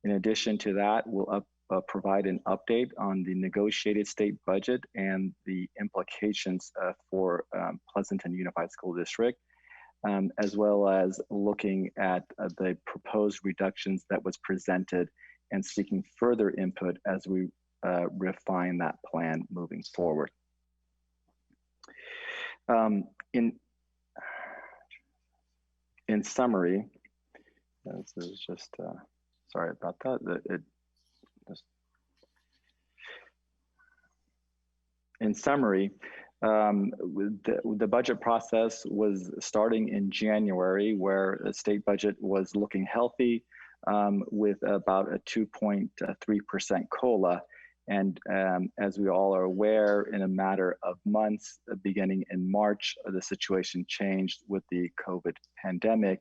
In addition to that, we'll provide an update on the negotiated state budget and the implications for Pleasanton Unified School District, as well as looking at the proposed reductions that was presented and seeking further input as we refine that plan moving forward. In summary, this is just, sorry about that. In summary, the budget process was starting in January, where the state budget was looking healthy with about a 2.3% COLA. And as we all are aware, in a matter of months, beginning in March, the situation changed with the COVID pandemic.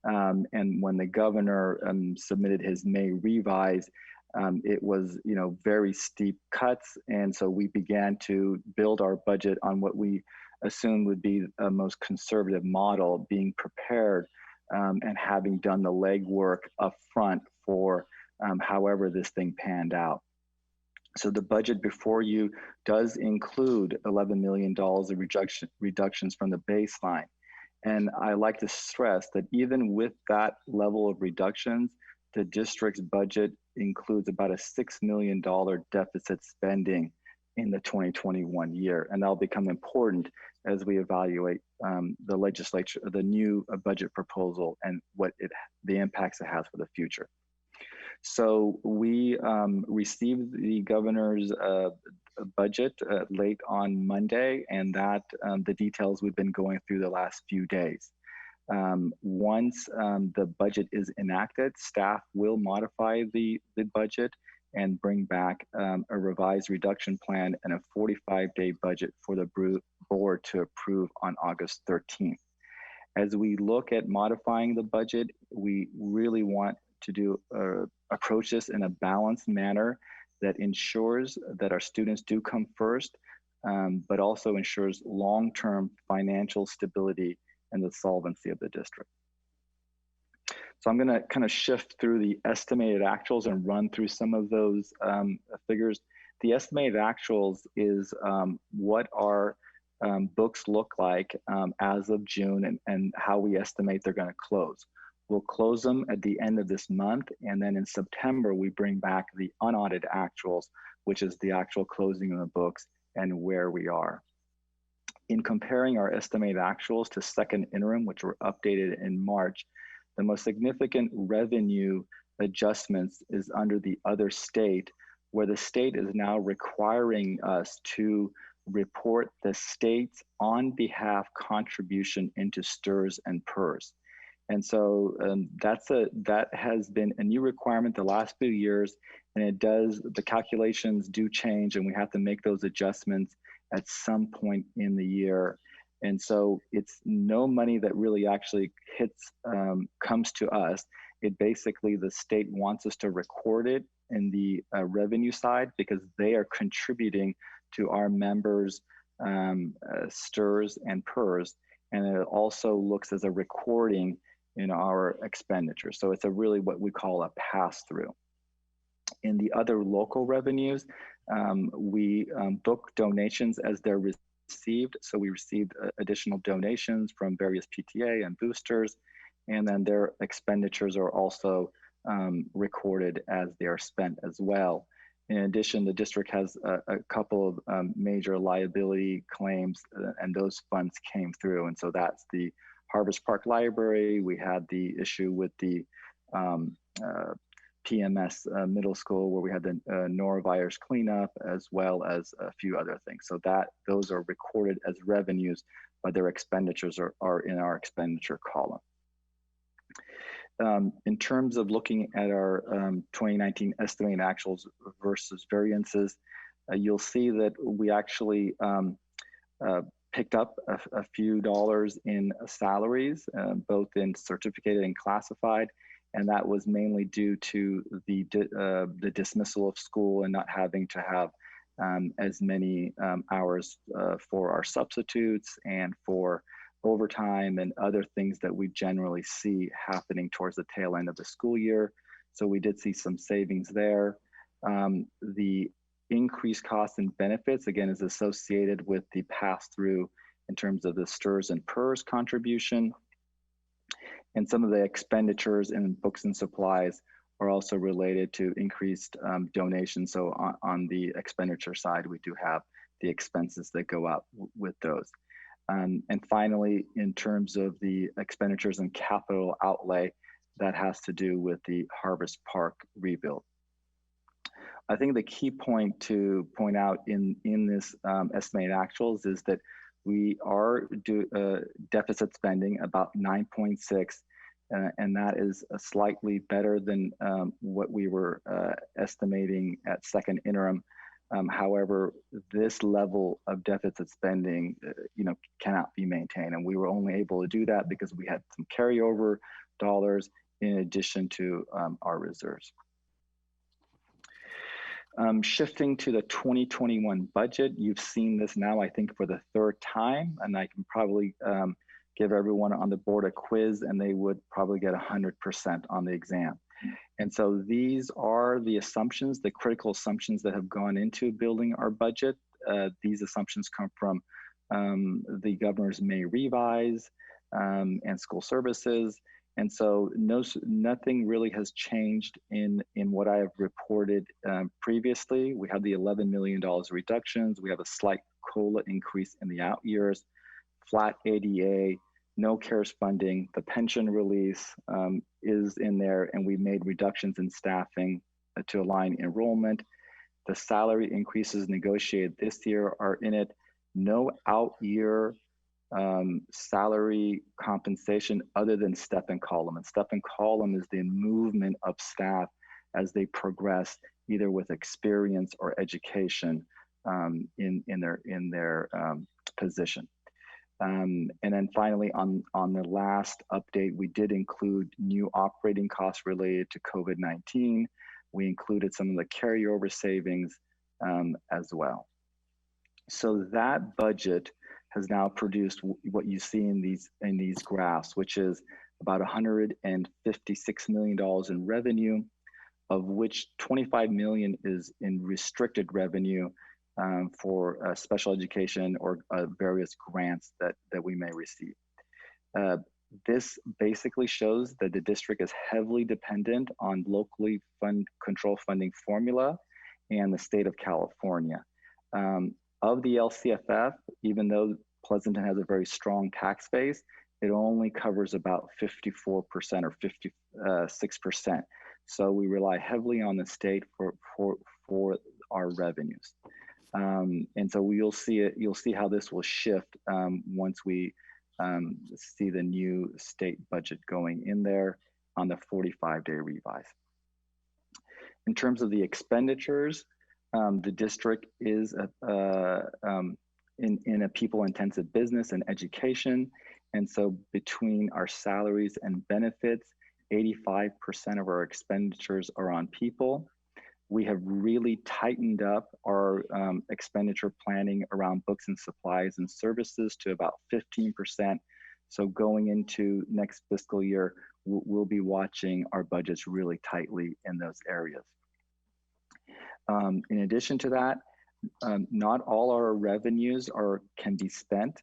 And when the governor submitted his May revise, it was, very steep cuts. And so we began to build our budget on what we assumed would be a most conservative model, being prepared and having done the legwork up front for however this thing panned out. So the budget before you does include $11 million of reductions from the baseline. And I like to stress that even with that level of reductions, the district's budget includes about a $6 million deficit spending in the 2021 year. And that'll become important as we evaluate the legislature, the new budget proposal, and the impacts it has for the future. So we received the governor's budget late on Monday, and that the details we've been going through the last few days. Once the budget is enacted, staff will modify the budget and bring back a revised reduction plan and a 45-day budget for the board to approve on August 13th. As we look at modifying the budget, we really want to approach this in a balanced manner that ensures that our students do come first, but also ensures long-term financial stability and the solvency of the district. So I'm going to kind of shift through the estimated actuals and run through some of those figures. The estimated actuals is what our books look like as of June and how we estimate they're going to close. We'll close them at the end of this month, and then in September, we bring back the unaudited actuals, which is the actual closing of the books and where we are. In comparing our estimated actuals to second interim, which were updated in March, the most significant revenue adjustments is under the other state, where the state is now requiring us to report the state's on behalf contribution into STRS and PERS. And so that has been a new requirement the last few years, and the calculations do change, and we have to make those adjustments at some point in the year. And so it's no money that really actually comes to us. It basically, the state wants us to record it in the revenue side because they are contributing to our members' STRS and PERS, and it also looks as a recording in our expenditure. So it's really what we call a pass-through. In the other local revenues, we book donations as they're received. So we received additional donations from various PTA and boosters, and then their expenditures are also recorded as they are spent as well. In addition, the district has a couple of major liability claims, and those funds came through. And so that's the Harvest Park Library. We had the issue with the PMS middle school where we had the norovirus cleanup, as well as a few other things. So those are recorded as revenues, but their expenditures are in our expenditure column. In terms of looking at our 2019 estimated actuals versus variances, you'll see that we actually picked up a few dollars in salaries, both in certificated and classified, and that was mainly due to the dismissal of school and not having to have as many hours for our substitutes and for overtime and other things that we generally see happening towards the tail end of the school year. So we did see some savings there. The increased costs and benefits, again, is associated with the pass-through in terms of the STRS and PERS contribution. And some of the expenditures in books and supplies are also related to increased donations. So on the expenditure side, we do have the expenses that go out with those. And finally, in terms of the expenditures and capital outlay, that has to do with the Harvest Park rebuild. I think the key point to point out in this estimated actuals is that we are deficit spending about 9.6, and that is slightly better than what we were estimating at second interim. However, this level of deficit spending, cannot be maintained, and we were only able to do that because we had some carryover dollars in addition to our reserves. Shifting to the 2021 budget, you've seen this now, I think, for the third time, and I can probably give everyone on the board a quiz and they would probably get 100% on the exam. And so these are the assumptions, the critical assumptions that have gone into building our budget. These assumptions come from the governor's May revise and school services. And so nothing really has changed in what I have reported previously. We have the $11 million reductions. We have a slight COLA increase in the out years, flat ADA, no CARES funding. The pension release is in there, and we made reductions in staffing to align enrollment. The salary increases negotiated this year are in it. No out year salary compensation other than step and column. And step and column is the movement of staff as they progress either with experience or education in their position. And then finally, on the last update, we did include new operating costs related to COVID-19. We included some of the carryover savings as well. So that budget has now produced what you see in these graphs, which is about $156 million in revenue, of which $25 million is in restricted revenue for special education or various grants that we may receive. This basically shows that the district is heavily dependent on locally controlled funding formula and the state of California. Of the LCFF, even though Pleasanton has a very strong tax base, it only covers about 54% or 56%. So we rely heavily on the state for our revenues. And so you'll see how this will shift once we see the new state budget going in there on the 45-day revise. In terms of the expenditures, the district is in a people-intensive business and education. And so between our salaries and benefits, 85% of our expenditures are on people. We have really tightened up our expenditure planning around books and supplies and services to about 15%. So going into next fiscal year, we'll be watching our budgets really tightly in those areas. In addition to that, not all our revenues can be spent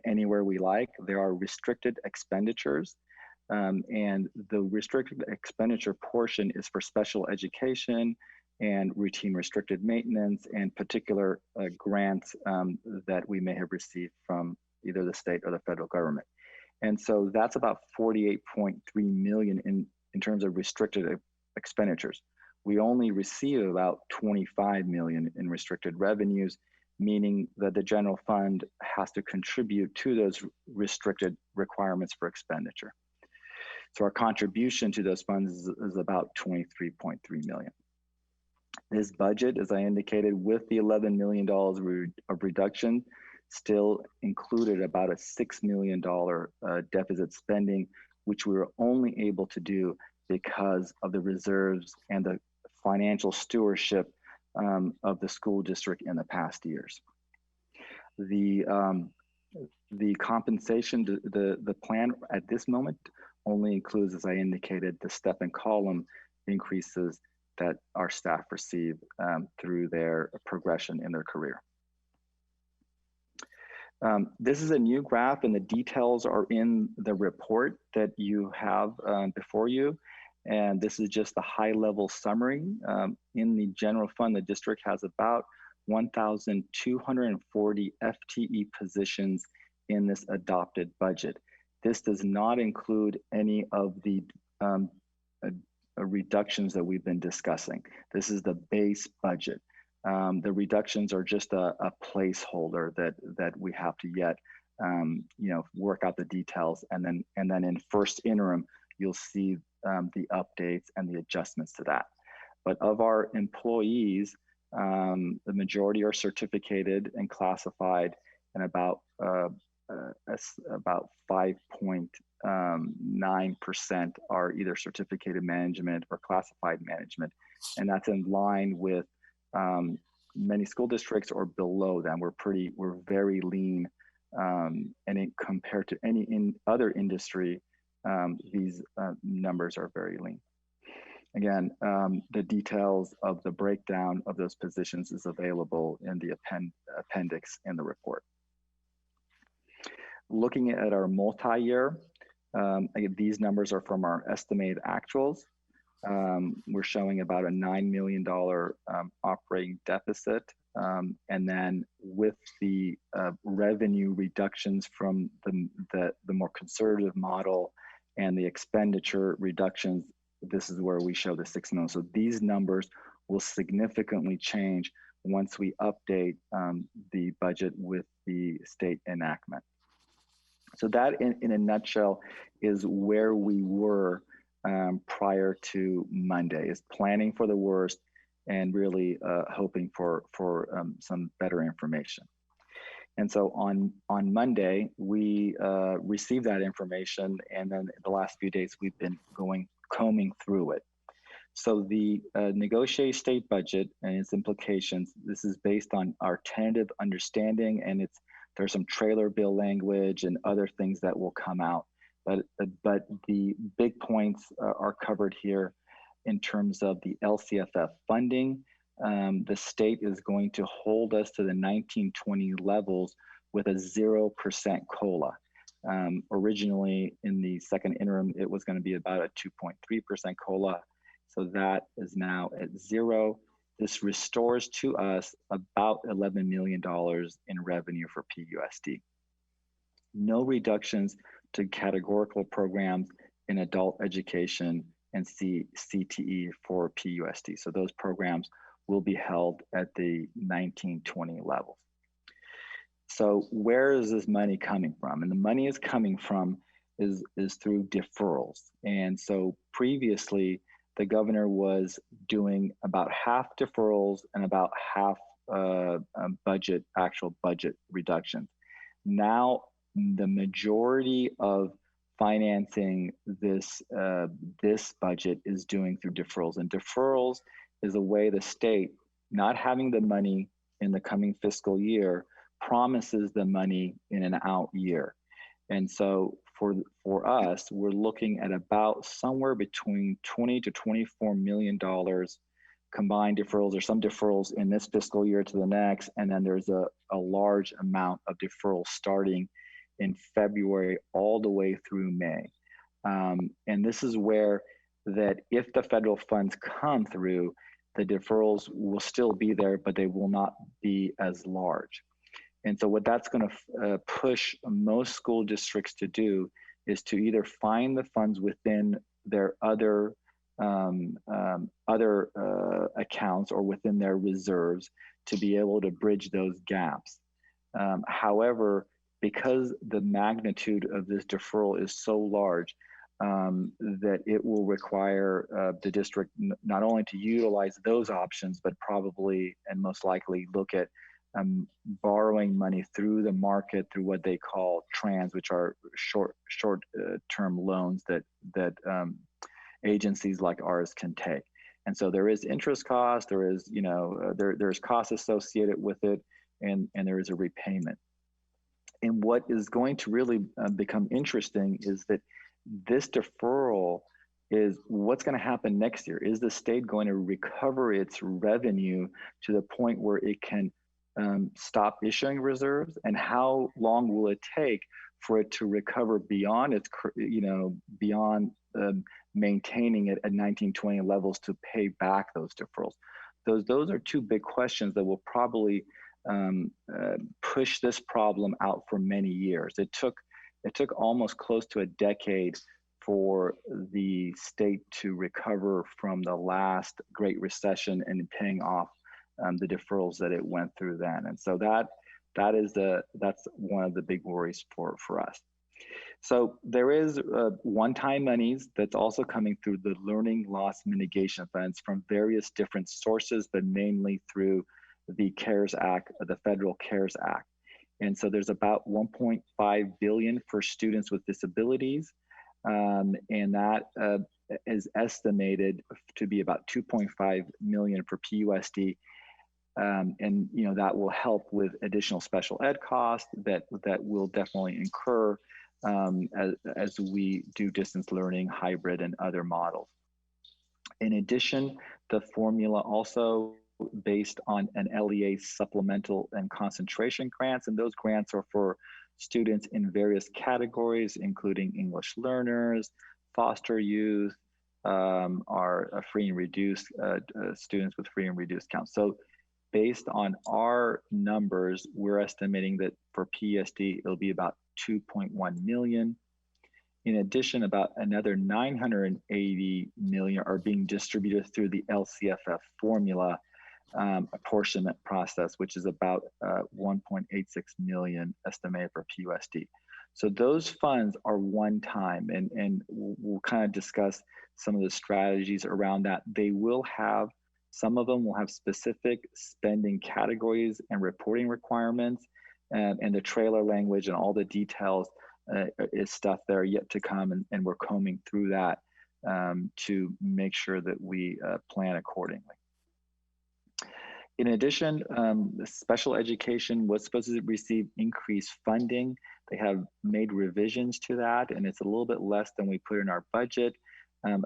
anywhere we like. There are restricted expenditures, and the restricted expenditure portion is for special education and routine restricted maintenance and particular grants that we may have received from either the state or the federal government. And so that's about 48.3 million in terms of restricted expenditures. We only receive about 25 million in restricted revenues, meaning that the general fund has to contribute to those restricted requirements for expenditure. So our contribution to those funds is about 23.3 million. This budget, as I indicated, with the $11 million of reduction, still included about a $6 million deficit spending, which we were only able to do because of the reserves and the financial stewardship of the school district in the past years. The compensation, the plan at this moment only includes, as I indicated, the step and column increases that our staff receive through their progression in their career. This is a new graph, and the details are in the report that you have before you. And this is just the high level summary. In the general fund, the district has about 1,240 FTE positions in this adopted budget. This does not include any of the reductions that we've been discussing. This is the base budget. The reductions are just a placeholder that we have to yet work out the details, and then in first interim you'll see the updates and the adjustments to that. But of our employees, the majority are certificated and classified, and about 5.9% are either certificated management or classified management, and that's in line with many school districts or below them. We're very lean, and compared to any other industry, these numbers are very lean. Again, the details of the breakdown of those positions is available in the appendix in the report. Looking at our multi-year, again, these numbers are from our estimated actuals. We're showing about a $9 million operating deficit. And then with the revenue reductions from the more conservative model and the expenditure reductions, this is where we show the $6 million. So these numbers will significantly change once we update the budget with the state enactment. So that in a nutshell is where we were prior to Monday, is planning for the worst and really hoping for some better information. And so on Monday, we received that information, and then the last few days we've been combing through it. So the negotiated state budget and its implications, this is based on our tentative understanding, and there's some trailer bill language and other things that will come out. But the big points are covered here in terms of the LCFF funding. The state is going to hold us to the 1920 levels with a 0% COLA. Originally in the second interim, it was going to be about a 2.3% COLA. So that is now at 0. This restores to us about $11 million in revenue for PUSD. No reductions to categorical programs in adult education and CTE for PUSD. So those programs will be held at the 1920 levels. So where is this money coming from? And the money is coming from is through deferrals. And so previously, the governor was doing about half deferrals and about half actual budget reductions. Now, the majority of financing this budget is doing through deferrals. And deferrals is a way the state, not having the money in the coming fiscal year, promises the money in an out year. And so for us, we're looking at about somewhere between $20 to $24 million combined deferrals, or some deferrals in this fiscal year to the next, and then there's a large amount of deferrals starting in February all the way through May. And this is where that if the federal funds come through, the deferrals will still be there, but they will not be as large. And so what that's going to push most school districts to do is to either find the funds within their other accounts or within their reserves to be able to bridge those gaps. However, because the magnitude of this deferral is so large, that it will require the district not only to utilize those options, but probably and most likely look at borrowing money through the market through what they call trans, which are short-term loans that agencies like ours can take. And so there is interest cost, there is there's costs associated with it, and there is a repayment. And what is going to really become interesting is that this deferral is what's going to happen next year. Is the state going to recover its revenue to the point where it can stop issuing reserves, and how long will it take for it to recover beyond its, beyond maintaining it at 1920 levels to pay back those deferrals? Those are two big questions that will probably push this problem out for many years. It took almost close to a decade for the state to recover from the last Great Recession and paying off the deferrals that it went through then. And so that's one of the big worries for us. So there is one-time monies that's also coming through the learning loss mitigation funds from various different sources, but mainly through the CARES Act, the Federal CARES Act. And so there's about 1.5 billion for students with disabilities. And that is estimated to be about 2.5 million for PUSD. And that will help with additional special ed costs that will definitely incur as we do distance learning, hybrid, and other models. In addition, the formula also based on an LEA supplemental and concentration grants, and those grants are for students in various categories, including English learners, foster youth, our free and reduced students with free and reduced counts. So based on our numbers, we're estimating that for PSD, it'll be about 2.1 million. In addition, about another 980 million are being distributed through the LCFF formula apportionment process, which is about 1.86 million estimated for PUSD. So those funds are one time, and we'll kind of discuss some of the strategies around that. They will have, some of them will have specific spending categories and reporting requirements, and the trailer language and all the details is stuff that are yet to come, and we're combing through that to make sure that we plan accordingly. In addition, the special education was supposed to receive increased funding. They have made revisions to that, and it's a little bit less than we put in our budget, and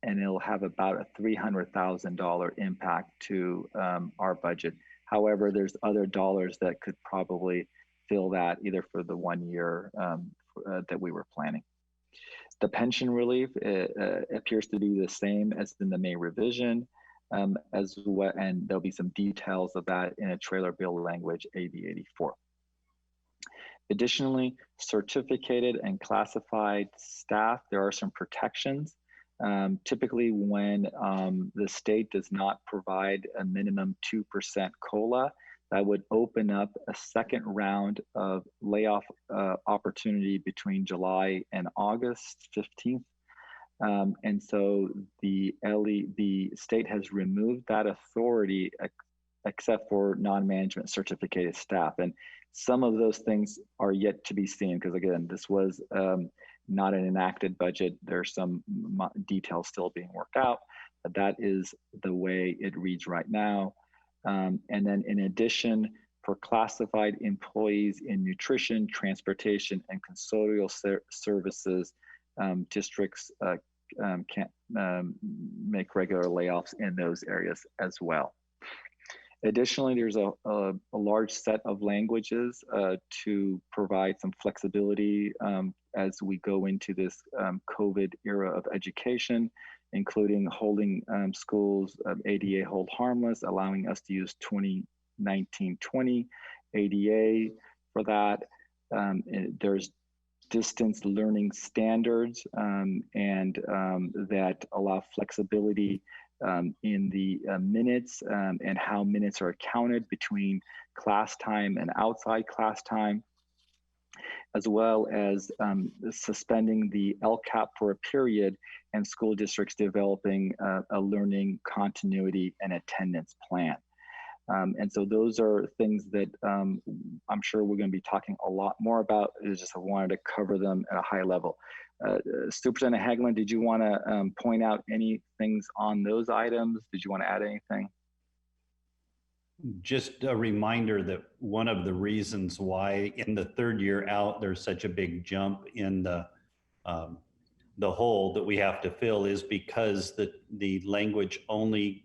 it'll have about a $300,000 impact to our budget. However, there's other dollars that could probably fill that either for the 1 year that we were planning. The pension relief appears to be the same as in the May revision, as well, and there'll be some details of that in a trailer bill language AB 84. Additionally, certificated and classified staff, there are some protections. Typically when the state does not provide a minimum 2% COLA, that would open up a second round of layoff opportunity between July and August 15th. And so the state has removed that authority except for non-management certificated staff. And some of those things are yet to be seen, because again, this was not an enacted budget. There's some details still being worked out, but that is the way it reads right now. And then in addition, for classified employees in nutrition, transportation, and custodial services, districts can't make regular layoffs in those areas as well. Additionally, there's a large set of languages to provide some flexibility as we go into this COVID era of education, including holding schools ADA hold harmless, allowing us to use 2019-20 ADA for that. There's distance learning standards and that allow flexibility in the minutes and how minutes are counted between class time and outside class time, as well as suspending the LCAP for a period and school districts developing a learning continuity and attendance plan. And so those are things that I'm sure we're going to be talking a lot more about. I just wanted to cover them at a high level. Superintendent Hagelin, did you want to point out any things on those items? Did you want to add anything? Just a reminder that one of the reasons why in the third year out there's such a big jump in the hole that we have to fill is because the language only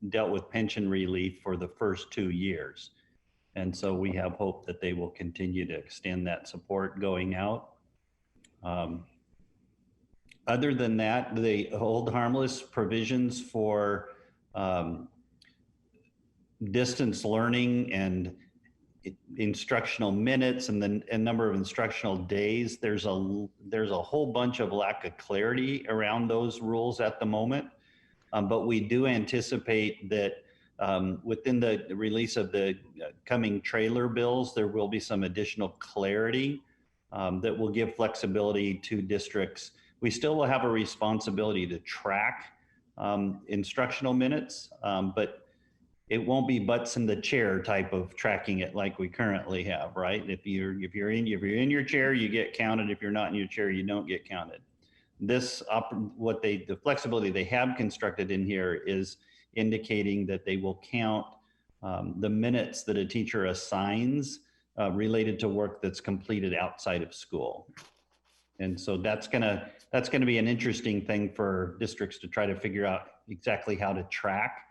dealt with pension relief for the first 2 years. And so we have hope that they will continue to extend that support going out. Other than that, the hold harmless provisions for distance learning and instructional minutes and the number of instructional days, there's a whole bunch of lack of clarity around those rules at the moment. But we do anticipate that within the release of the coming trailer bills, there will be some additional clarity that will give flexibility to districts. We still will have a responsibility to track instructional minutes, but it won't be butts in the chair type of tracking it like we currently have, right? If you're in your chair, you get counted. If you're not in your chair, you don't get counted. The flexibility they have constructed in here is indicating that they will count the minutes that a teacher assigns related to work that's completed outside of school. And so that's gonna be an interesting thing for districts to try to figure out exactly how to track.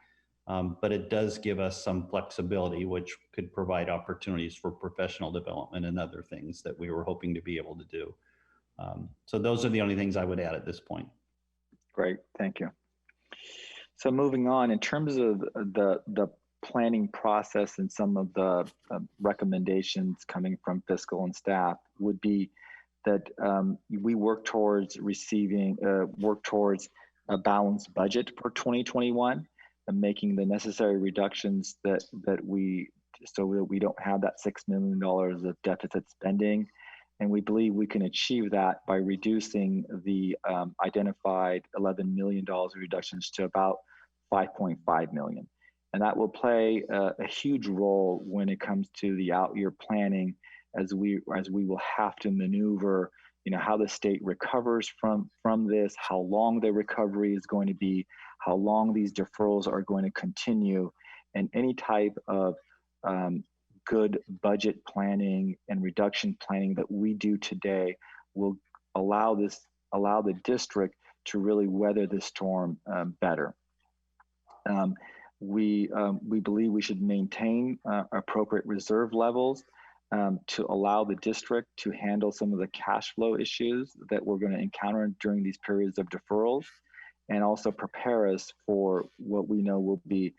But it does give us some flexibility, which could provide opportunities for professional development and other things that we were hoping to be able to do. So those are the only things I would add at this point. Great, thank you. So moving on, in terms of the planning process and some of the recommendations coming from fiscal and staff would be that we work towards a balanced budget for 2021 and making the necessary reductions so that we don't have that $6 million of deficit spending. And we believe we can achieve that by reducing the identified $11 million of reductions to about $5.5 million. And that will play a huge role when it comes to the out-year planning, as we will have to maneuver, how the state recovers from this, how long the recovery is going to be, how long these deferrals are going to continue, and any type of good budget planning and reduction planning that we do today will allow the district to really weather this storm better. We believe we should maintain appropriate reserve levels to allow the district to handle some of the cash flow issues that we're going to encounter during these periods of deferrals, and also prepare us for what we know will be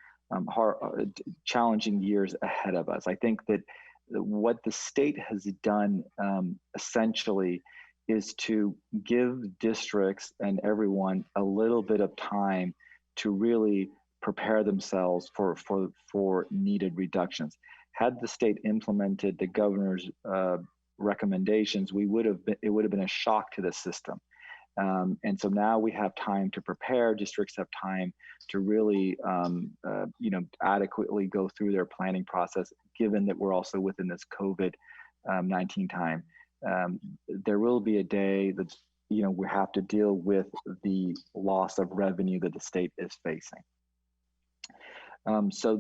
challenging years ahead of us. I think that what the state has done essentially is to give districts and everyone a little bit of time to really prepare themselves for needed reductions. Had the state implemented the governor's recommendations, it would have been a shock to the system. And so now we have time to prepare. Districts have time to really, adequately go through their planning process, given that we're also within this COVID-19 time. There will be a day that, we have to deal with the loss of revenue that the state is facing. So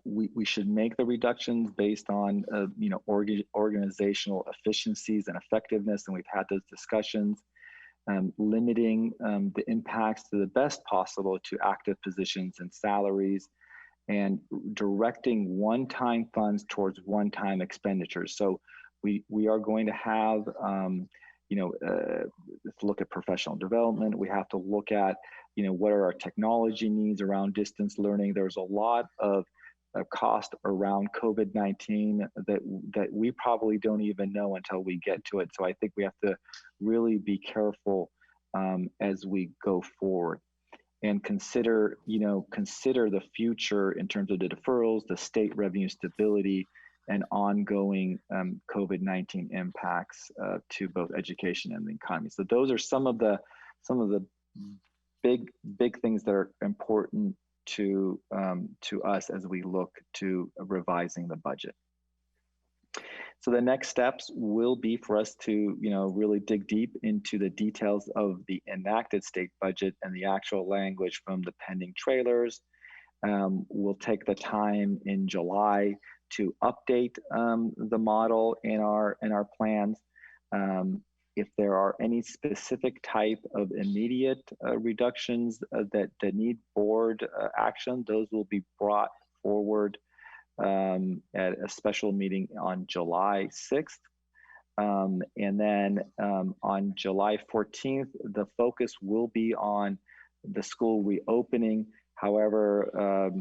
we should make the reductions based on, organizational efficiencies and effectiveness, and we've had those discussions. Limiting the impacts to the best possible to active positions and salaries, and directing one-time funds towards one-time expenditures. So we are going to have, look at professional development. We have to look at, what are our technology needs around distance learning. There's a lot of cost around COVID-19 that we probably don't even know until we get to it. So I think we have to really be careful as we go forward, and consider the future in terms of the deferrals, the state revenue stability, and ongoing COVID-19 impacts to both education and the economy. So those are some of the big things that are important to us as we look to revising the budget. So the next steps will be for us to, really dig deep into the details of the enacted state budget and the actual language from the pending trailers. We'll take the time in July to update the model in our plans. If there are any specific type of immediate reductions that need board action, those will be brought forward at a special meeting on July 6th. And then on July 14th, the focus will be on the school reopening. However,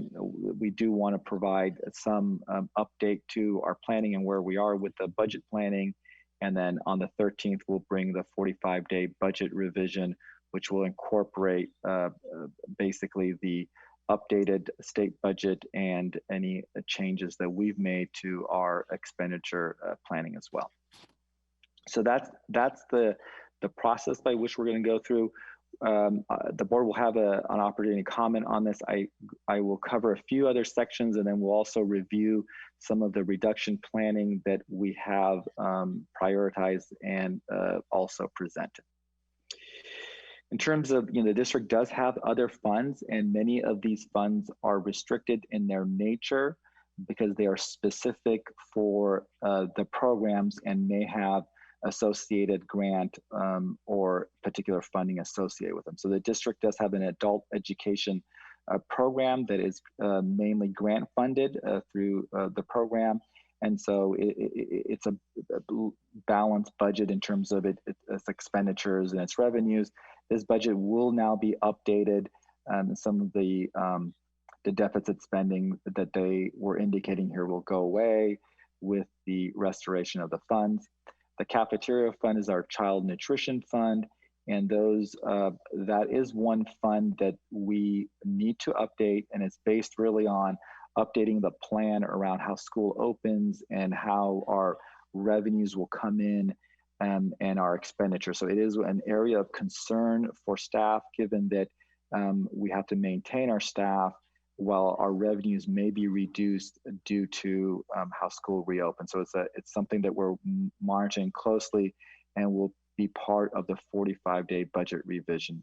we do want to provide some update to our planning and where we are with the budget planning. And then on the 13th, we'll bring the 45-day budget revision, which will incorporate basically the updated state budget and any changes that we've made to our expenditure planning as well. So that's the process by which we're going to go through. The board will have an opportunity to comment on this. I will cover a few other sections, and then we'll also review some of the reduction planning that we have prioritized and also presented. In terms of, the district does have other funds, and many of these funds are restricted in their nature because they are specific for the programs and may have associated grant or particular funding associated with them. So the district does have an adult education program that is mainly grant funded through the program. And so it's a balanced budget in terms of its expenditures and its revenues. This budget will now be updated. Some of the deficit spending that they were indicating here will go away with the restoration of the funds. The cafeteria fund is our child nutrition fund, and that is one fund that we need to update, and it's based really on updating the plan around how school opens and how our revenues will come in and our expenditure. So it is an area of concern for staff, given that we have to maintain our staff while our revenues may be reduced due to how school reopens. So it's something that we're monitoring closely and will be part of the 45-day budget revision.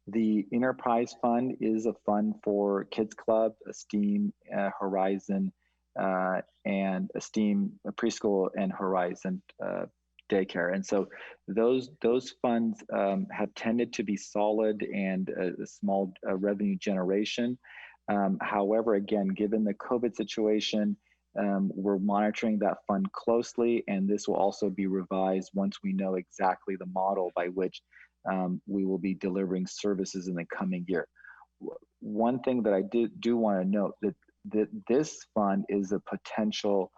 The Enterprise Fund is a fund for Kids Club, Esteem, Horizon, and Esteem Preschool and Horizon Daycare. And so those funds have tended to be solid and a small revenue generation. However, again, given the COVID situation, we're monitoring that fund closely, and this will also be revised once we know exactly the model by which we will be delivering services in the coming year. One thing that I do want to note that this fund is a potential,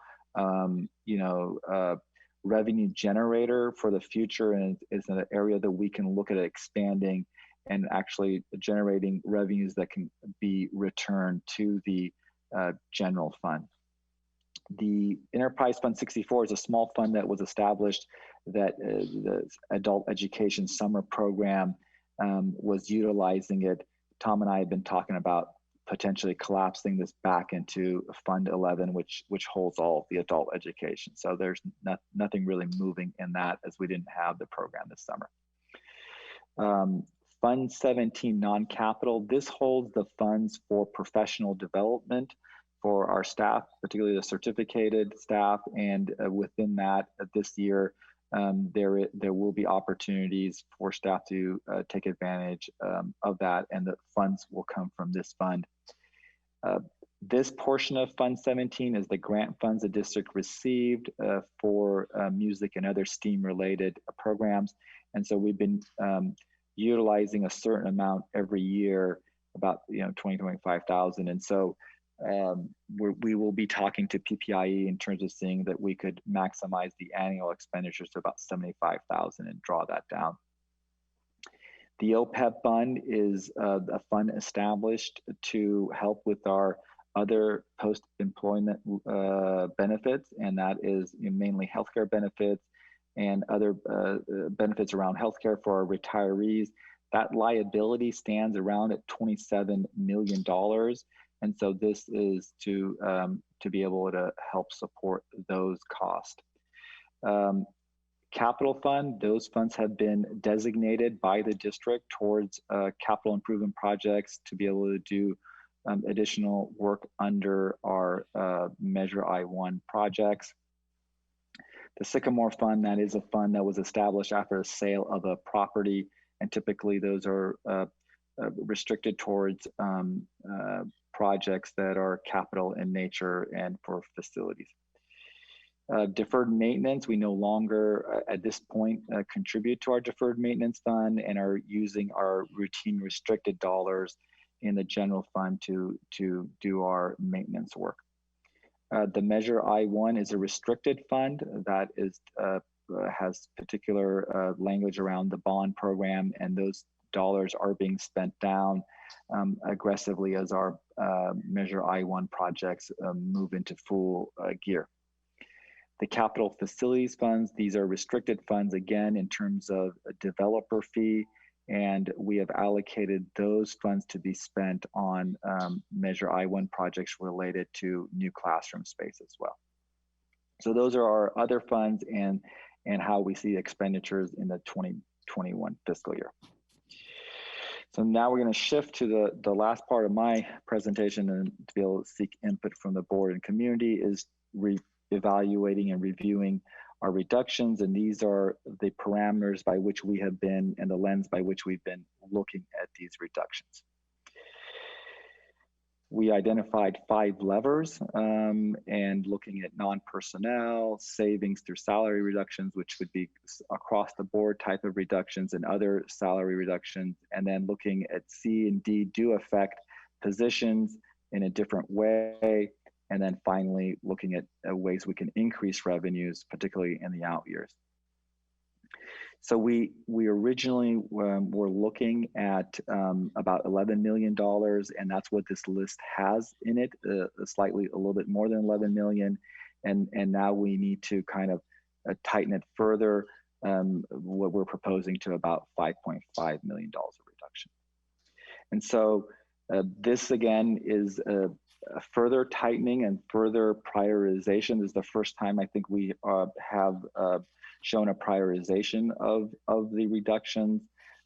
revenue generator for the future, and is an area that we can look at expanding and actually generating revenues that can be returned to the general fund. The Enterprise Fund 64 is a small fund that was established that the adult education summer program was utilizing it. Tom and I have been talking about potentially collapsing this back into Fund 11, which holds all of the adult education. So there's nothing really moving in that, as we didn't have the program this summer. Fund 17 non-capital, this holds the funds for professional development for our staff, particularly the certificated staff, and within that, this year, there will be opportunities for staff to take advantage of that, and the funds will come from this fund. This portion of Fund 17 is the grant funds the district received for music and other STEAM-related programs, and so we've been utilizing a certain amount every year, about 25,000, and so we will be talking to PPIE in terms of seeing that we could maximize the annual expenditures to about 75,000 and draw that down. The OPEB fund is a fund established to help with our other post-employment benefits, and that is mainly healthcare benefits and other benefits around healthcare for our retirees. That liability stands around at $27 million. And so this is to be able to help support those costs. Capital fund, those funds have been designated by the district towards capital improvement projects to be able to do additional work under our Measure I-1 projects. The Sycamore Fund, that is a fund that was established after a sale of a property, and typically those are restricted towards projects that are capital in nature and for facilities. Deferred maintenance, we no longer at this point contribute to our deferred maintenance fund and are using our routine restricted dollars in the general fund to do our maintenance work. The Measure I-1 is a restricted fund that is has particular language around the bond program, and those dollars are being spent down aggressively as our Measure I-1 projects move into full gear. The capital facilities funds, these are restricted funds again in terms of a developer fee, and we have allocated those funds to be spent on Measure I-1 projects related to new classroom space as well. So those are our other funds and how we see expenditures in the 2021 fiscal year. So now we're going to shift to the last part of my presentation, and to be able to seek input from the board and community is evaluating and reviewing our reductions, and these are the parameters by which we have been and the lens by which we've been looking at these reductions. We identified 5 levers and looking at non-personnel, savings through salary reductions, which would be across the board type of reductions and other salary reductions, and then looking at C and D do affect positions in a different way. And then finally, looking at ways we can increase revenues, particularly in the out years. So we originally were looking at about $11 million, and that's what this list has in it, slightly a little bit more than 11 million. And now we need to kind of tighten it further, what we're proposing to about $5.5 million of reduction. And so this again is a further tightening and further prioritization. This is the first time I think we have shown a prioritization of the reductions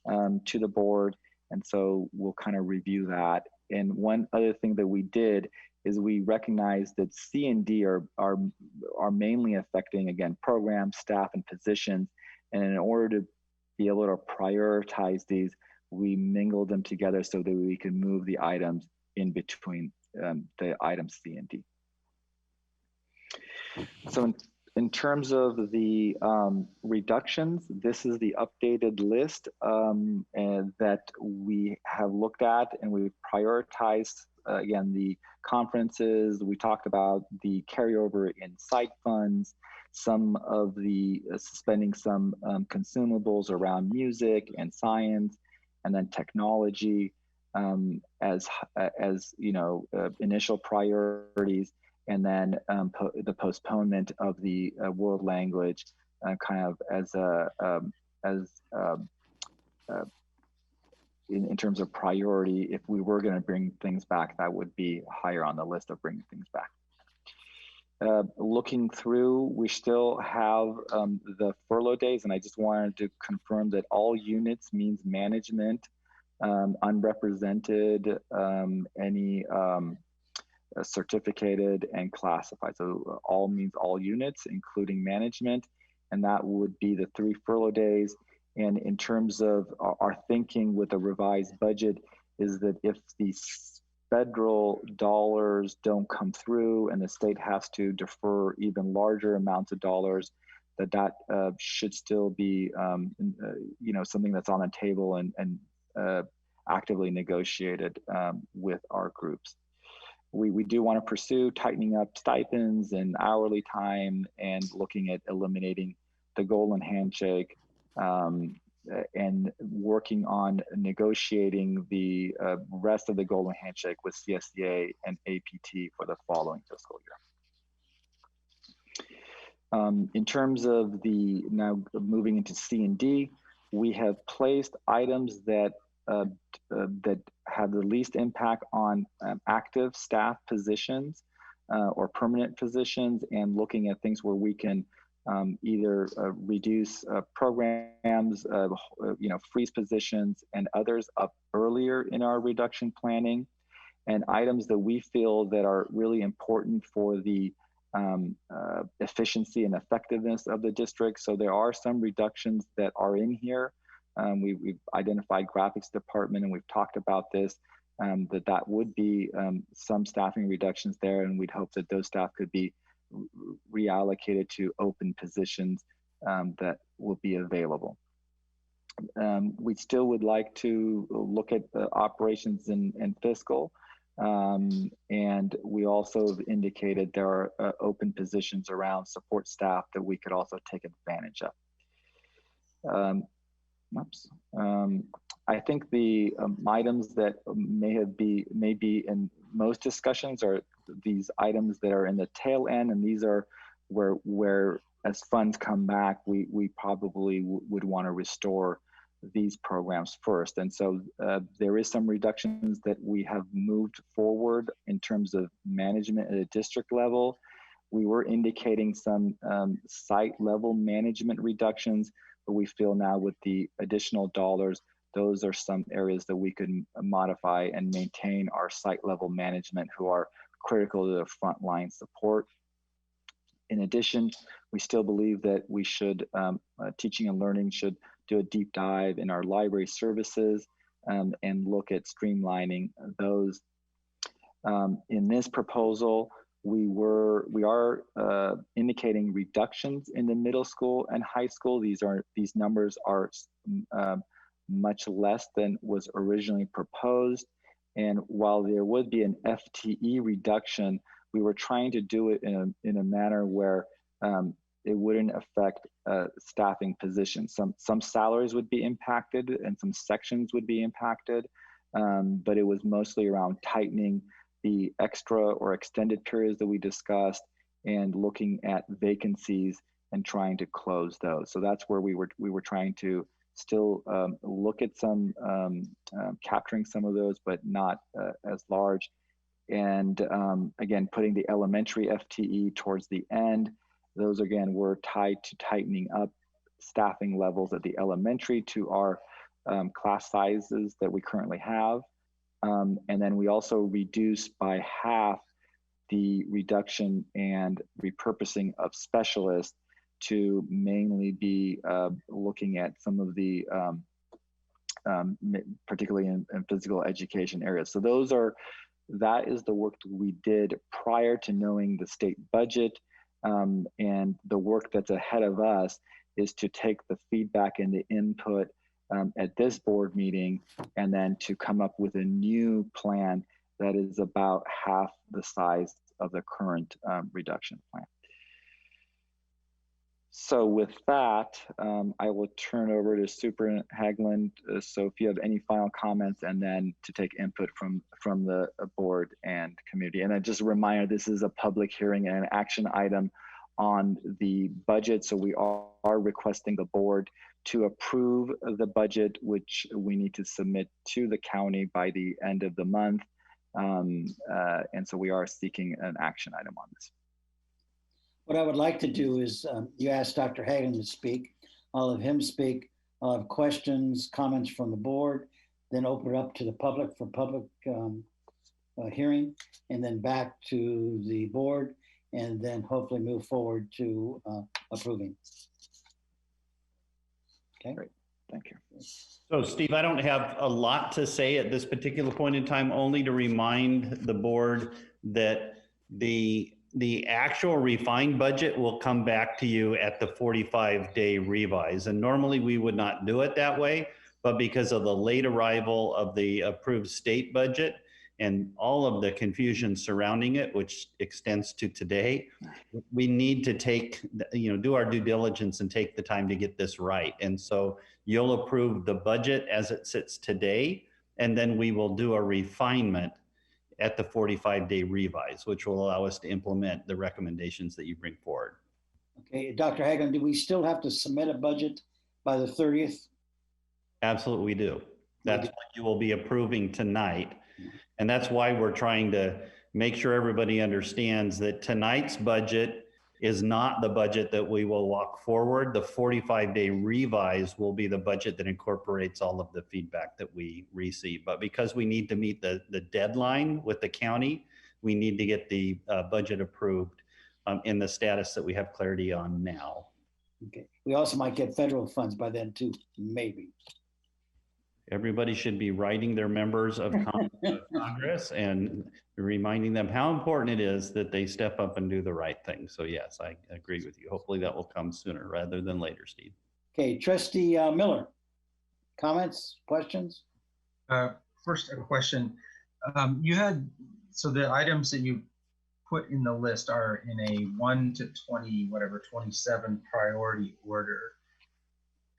to the board. And so we'll kind of review that. And one other thing that we did is we recognized that C and D are mainly affecting, again, programs, staff, and positions. And in order to be able to prioritize these, we mingled them together so that we can move the items in between the items C and D. So in terms of the reductions, this is the updated list and that we have looked at, and we've prioritized, again, the conferences. We talked about the carryover in site funds, some of the suspending some consumables around music and science, and then technology as you know, initial priorities, and then the postponement of the world language kind of as in terms of priority. If we were going to bring things back, that would be higher on the list of bringing things back. Looking through, we still have the furlough days, and I just wanted to confirm that all units means management, unrepresented, any certificated, and classified. So all means all units, including management, and that would be the 3 furlough days. And in terms of our thinking with a revised budget is that if these federal dollars don't come through and the state has to defer even larger amounts of dollars, that should still be you know, something that's on the table and actively negotiated with our groups. We do want to pursue tightening up stipends and hourly time and looking at eliminating the golden handshake and working on negotiating the rest of the golden handshake with CSEA and APT for the following fiscal year. In terms of the now moving into C and D, we have placed items that that have the least impact on active staff positions or permanent positions, and looking at things where we can either reduce programs, you know, freeze positions and others up earlier in our reduction planning, and items that we feel that are really important for the efficiency and effectiveness of the district. So there are some reductions that are in here. We've identified graphics department, and we've talked about this, that would be some staffing reductions there, and we'd hope that those staff could be reallocated to open positions that will be available. We still would like to look at the operations and fiscal. And we also have indicated there are open positions around support staff that we could also take advantage of. I think the items that may be in most discussions are these items that are in the tail end, and these are where as funds come back, we probably would want to restore these programs first. And so there is some reductions that we have moved forward in terms of management at a district level. We were indicating some site level management reductions, but we feel now with the additional dollars, those are some areas that we could modify and maintain our site level management who are critical to the frontline support. In addition, we still believe that we should, teaching and learning should do a deep dive in our library services and look at streamlining those. In this proposal, we are indicating reductions in the middle school and high school. These numbers are much less than was originally proposed. And while there would be an FTE reduction, we were trying to do it in a manner where it wouldn't affect staffing positions. Some salaries would be impacted and some sections would be impacted, but it was mostly around tightening the extra or extended periods that we discussed and looking at vacancies and trying to close those. So that's where we were trying to still look at some capturing some of those, but not as large. And again, putting the elementary FTE towards the end, those again were tied to tightening up staffing levels at the elementary to our class sizes that we currently have. And then we also reduced by half the reduction and repurposing of specialists to mainly be looking at some of the, particularly in physical education areas. So that is the work that we did prior to knowing the state budget. And the work that's ahead of us is to take the feedback and the input at this board meeting, and then to come up with a new plan that is about half the size of the current reduction plan. So with that, I will turn over to Superintendent Haglund. So if you have any final comments, and then to take input from the board and community. And then just a reminder, this is a public hearing and an action item on the budget. So we are requesting the board to approve the budget, which we need to submit to the county by the end of the month. And so we are seeking an action item on this. What I would like to do is, you asked Dr. Hagan to speak. I'll have him speak. I'll have questions, comments from the board, then open it up to the public for public hearing, and then back to the board, and then hopefully move forward to approving. Okay. Great. Thank you. So Steve, I don't have a lot to say at this particular point in time, only to remind the board that the actual refined budget will come back to you at the 45-day revise. And normally we would not do it that way, but because of the late arrival of the approved state budget and all of the confusion surrounding it, which extends to today, we need to do our due diligence and take the time to get this right. And so you'll approve the budget as it sits today, and then we will do a refinement at the 45-day revise, which will allow us to implement the recommendations that you bring forward. Okay, Dr. Hagan, do we still have to submit a budget by the 30th? Absolutely, we do. That's what you will be approving tonight. And that's why we're trying to make sure everybody understands that tonight's budget is not the budget that we will walk forward. The 45-day revise will be the budget that incorporates all of the feedback that we receive. But because we need to meet the deadline with the county, we need to get the budget approved in the status that we have clarity on now. Okay. We also might get federal funds by then too, maybe. Everybody should be writing their members of Congress and reminding them how important it is that they step up and do the right thing. So yes, I agree with you. Hopefully that will come sooner rather than later, Steve. Okay, Trustee Miller, comments, questions? First, a question. You had, so the items that you put in the list are in a 1 to 20, whatever, 27 priority order.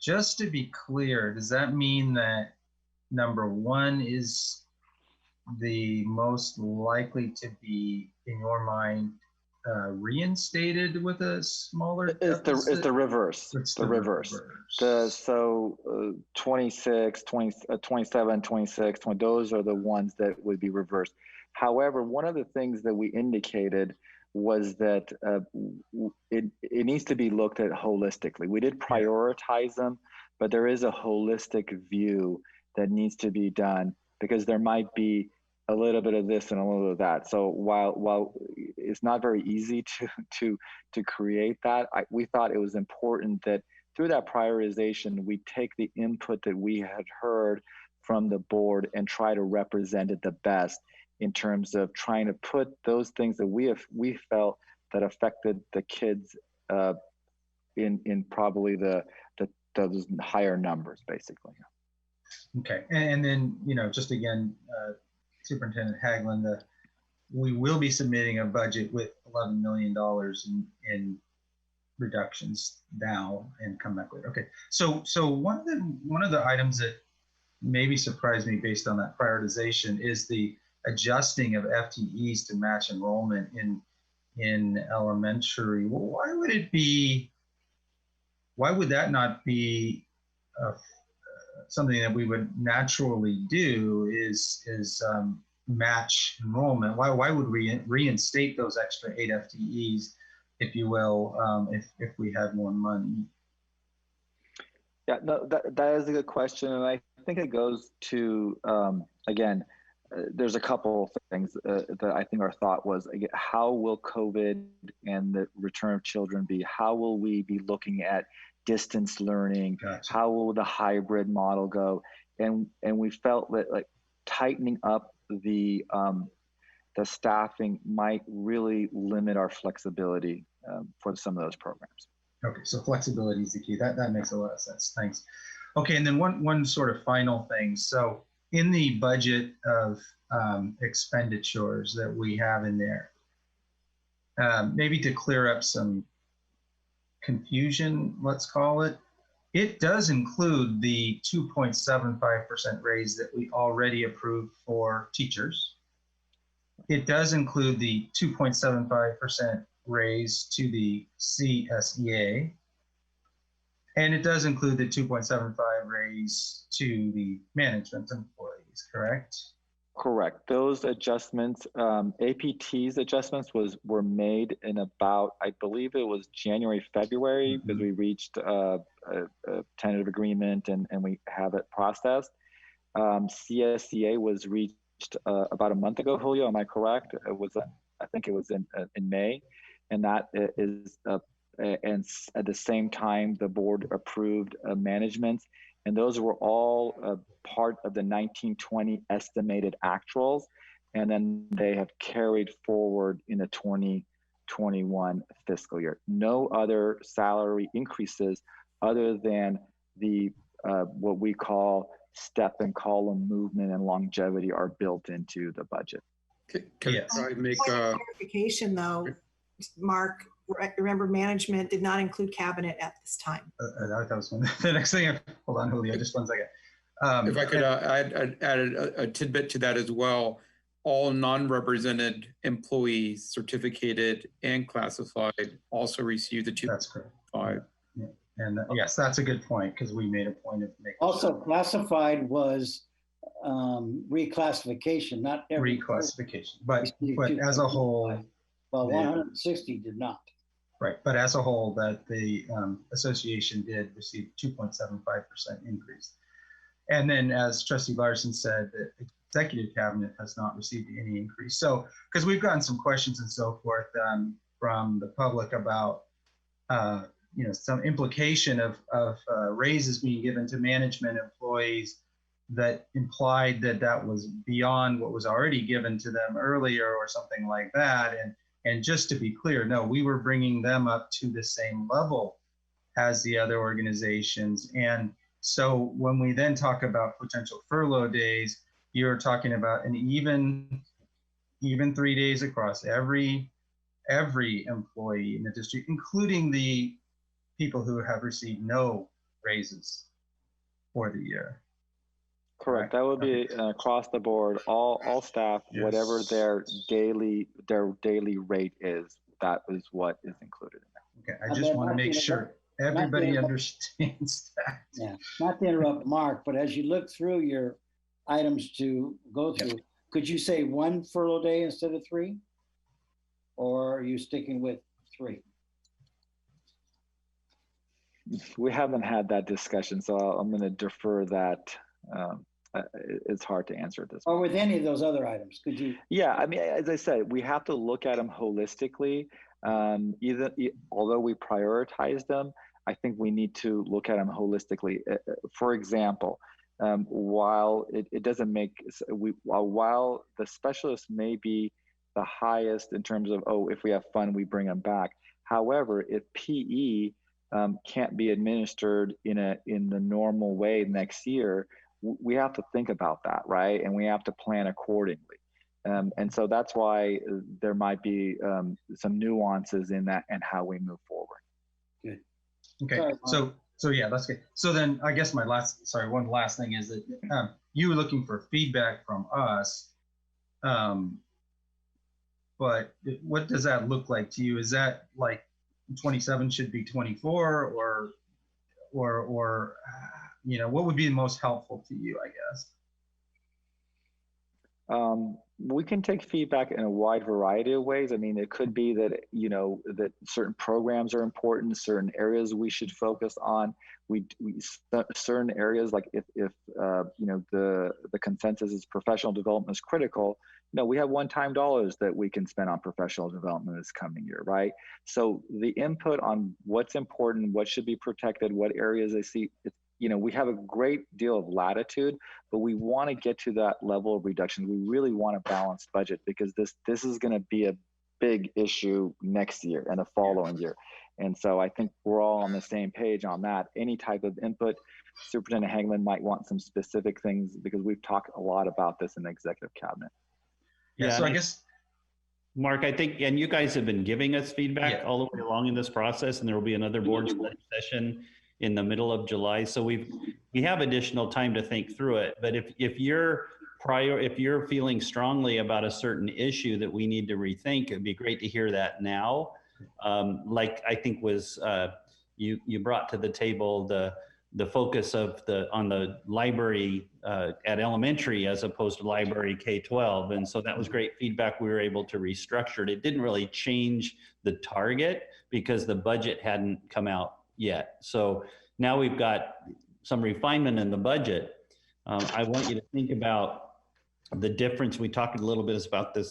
Just to be clear, does that mean that number 1 is the most likely to be, in your mind, reinstated with a smaller deficit? It's the reverse. It's the reverse. 26, 20, 27, 26, 20, those are the ones that would be reversed. However, one of the things that we indicated was that it needs to be looked at holistically. We did prioritize them, but there is a holistic view that needs to be done because there might be a little bit of this and a little of that. So while it's not very easy to create that, we thought it was important that through that prioritization, we take the input that we had heard from the board and try to represent it the best in terms of trying to put those things that we felt that affected the kids in probably those higher numbers, basically. Okay, and then, just again, Superintendent Haglund, we will be submitting a budget with $11 million in reductions now and come back later. Okay, so one of the items that maybe surprised me based on that prioritization is the adjusting of FTEs to match enrollment in elementary. Well, why would that not be something that we would naturally do is match enrollment? Why would we reinstate those extra 8 FTEs, if you will, if we had more money? Yeah, no, that is a good question. And I think it goes to, again, there's a couple of things that I think our thought was, again, how will COVID and the return of children be? How will we be looking at distance learning? Gotcha. How will the hybrid model go? And we felt that like tightening up the staffing might really limit our flexibility for some of those programs. Okay, so flexibility is the key. That makes a lot of sense. Thanks. Okay, and then one sort of final thing. So in the budget of expenditures that we have in there, maybe to clear up some confusion, let's call it, it does include the 2.75% raise that we already approved for teachers. It does include the 2.75% raise to the CSEA. And it does include the 2.75 raise to the management employees, correct? Correct. Those adjustments, APT's adjustments were made in about, I believe it was January, February, because we reached a tentative agreement and we have it processed. CSEA was reached about a month ago, Julio, am I correct? It was, I think it was in May, and that is, and at the same time, the board approved management. And those were all part of the 1920 estimated actuals. And then they have carried forward in the 2021 fiscal year. No other salary increases other than the what we call step and column movement and longevity are built into the budget. Can I make clarification though, Mark? Remember, management did not include cabinet at this time. That was the next thing. Hold on, Julio, just one second. If I could add a tidbit to that as well, all non-represented employees, certificated and classified, also receive the 2.5. That's correct. Yeah. And yes, that's a good point because we made a point of making also sure. Classified was reclassification, not every reclassification, but as a whole. Well, 160 did not. Right, but as a whole, that the association did receive 2.75% increase. And then as Trustee Larson said, the executive cabinet has not received any increase. So, because we've gotten some questions and so forth from the public about, some implication of raises being given to management employees that implied that that was beyond what was already given to them earlier or something like that. And just to be clear, no, we were bringing them up to the same level as the other organizations. And so when we then talk about potential furlough days, you're talking about an even 3 days across every employee in the district, including the people who have received no raises for the year. Correct. That would be across the board, all staff, Yes. whatever their daily rate is, that is what is included in that. Okay, I just want to make sure everybody understands that. Yeah, not to interrupt Mark, but as you look through your items to go through, could you say 1 furlough day instead of 3? Or are you sticking with 3? We haven't had that discussion, so I'm going to defer that. It's hard to answer at this Or point. with any of those other items, could you? Yeah, I mean, as I said, we have to look at them holistically. Although we prioritize them, I think we need to look at them holistically. For example, while it doesn't make, while the specialists may be the highest in terms of, oh, if we have fun, we bring them back. However, if PE can't be administered in the normal way next year, we have to think about that, right? And we have to plan accordingly. And so that's why there might be some nuances in that and how we move forward. Good. Okay, so yeah, that's good. So then I guess one last thing is that you were looking for feedback from us, but what does that look like to you? Is that like 27 should be 24 or you know, what would be the most helpful to you, I guess? We can take feedback in a wide variety of ways. I mean, it could be that, you know, that certain programs are important, certain areas we should focus on. Certain areas, like if you know, the consensus is professional development is critical, you know, we have one-time dollars that we can spend on professional development this coming year, right? So the input on what's important, what should be protected, what areas they see, you know, we have a great deal of latitude, but we want to get to that level of reduction. We really want a balanced budget because this is going to be a big issue next year and the following year. And so I think we're all on the same page on that. Any type of input, Superintendent Hagelin might want some specific things because we've talked a lot about this in the executive cabinet. Yeah, so I guess, Mark, I think, and you guys have been giving us feedback all the way along in this process, and there will be another board study session in the middle of July. So we have additional time to think through it. But if you're feeling strongly about a certain issue that we need to rethink, it'd be great to hear that now. Like I think was you brought to the table the focus on the library at elementary as opposed to library K-12. And so that was great feedback. We were able to restructure it. It didn't really change the target because the budget hadn't come out yet. So now we've got some refinement in the budget. I want you to think about the difference. We talked a little bit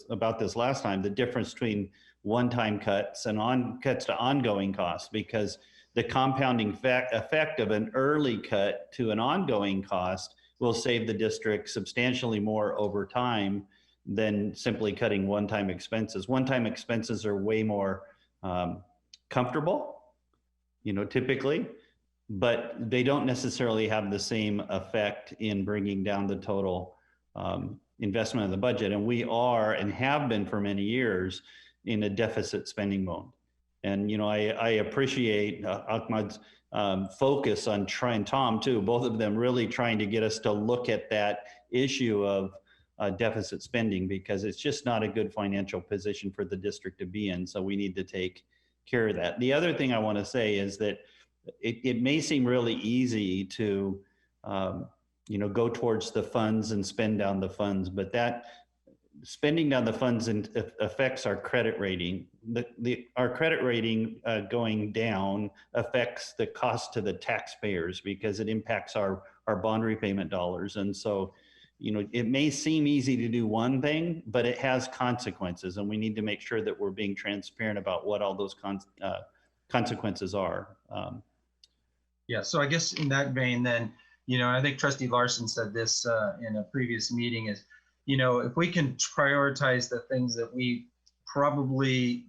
about this last time, the difference between one-time cuts and cuts to ongoing costs, because the compounding effect of an early cut to an ongoing cost will save the district substantially more over time than simply cutting one-time expenses. One-time expenses are way more comfortable, you know, typically, but they don't necessarily have the same effect in bringing down the total investment of the budget. And we are and have been for many years in a deficit spending mode. And, you know, I appreciate Ahmad's focus on trying, Tom too, both of them really trying to get us to look at that issue of deficit spending, because it's just not a good financial position for the district to be in. So we need to take care of that. The other thing I want to say is that it may seem really easy to, you know, go towards the funds and spend down the funds, but that spending down the funds affects our credit rating. Our credit rating going down affects the cost to the taxpayers because it impacts our bond repayment dollars. And so, you know, it may seem easy to do one thing, but it has consequences, and we need to make sure that we're being transparent about what all those consequences are. Yeah, so I guess in that vein then, I think Trustee Larson said this in a previous meeting is, if we can prioritize the things that we probably,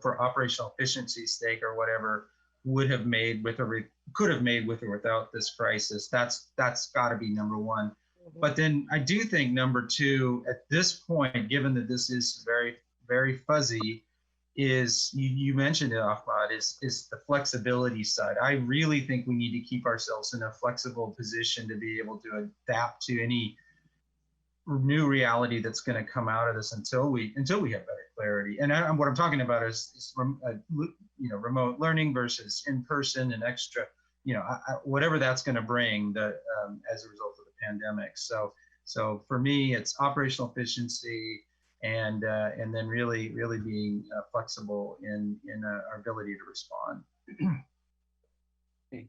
for operational efficiency's sake or whatever, would have made with or could have made with or without this crisis, that's got to be number one. But then I do think number two, at this point, given that this is very, very fuzzy, is you mentioned it, Ahmad, is the flexibility side. I really think we need to keep ourselves in a flexible position to be able to adapt to any new reality that's going to come out of this until we have better clarity. And what I'm talking about is remote learning versus in person and extra, whatever that's going to bring as a result of the pandemic. So for me, it's operational efficiency and then really being flexible in our ability to respond. Okay.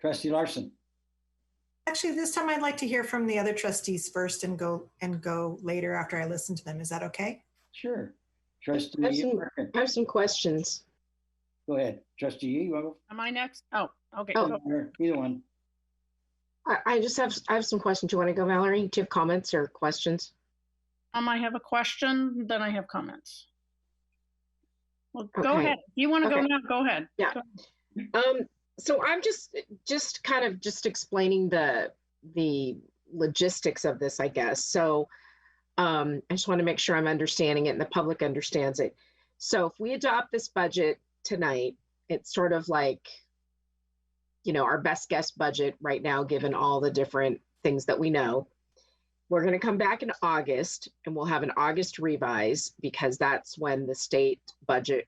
Trustee Larson. Actually, this time I'd like to hear from the other trustees first and go later after I listen to them. Is that okay? Sure. Trustee, I have some questions. Go ahead. Trustee, you want to go? Am I next? Oh, okay. Oh. Either one. I have some questions. Do you want to go, Valerie? Do you have comments or questions? I have a question, then I have comments. Well, Okay. Go ahead. If you want to go now, go ahead. Yeah. So I'm just kind of explaining the logistics of this, I guess. So I just want to make sure I'm understanding it and the public understands it. So if we adopt this budget tonight, it's sort of like, our best guess budget right now, given all the different things that we know. We're going to come back in August and we'll have an August revise because that's when the state budget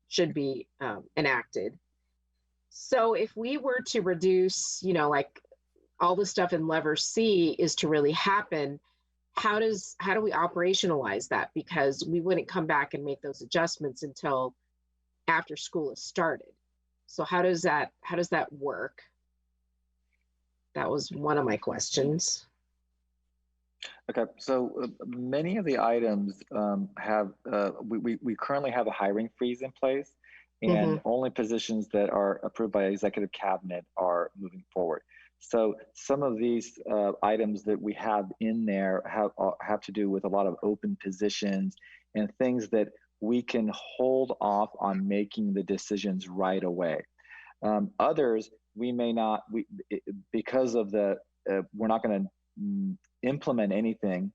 should be enacted. So if we were to reduce, like all the stuff in lever C is to really happen, how do we operationalize that? Because we wouldn't come back and make those adjustments until after school has started. So how does that work? That was one of my questions. Okay, so many of the items we currently have a hiring freeze in place, and only positions that are approved by executive cabinet are moving forward. So some of these items that we have in there have to do with a lot of open positions and things that we can hold off on making the decisions right away. Others, we may not, because of we're not going to implement anything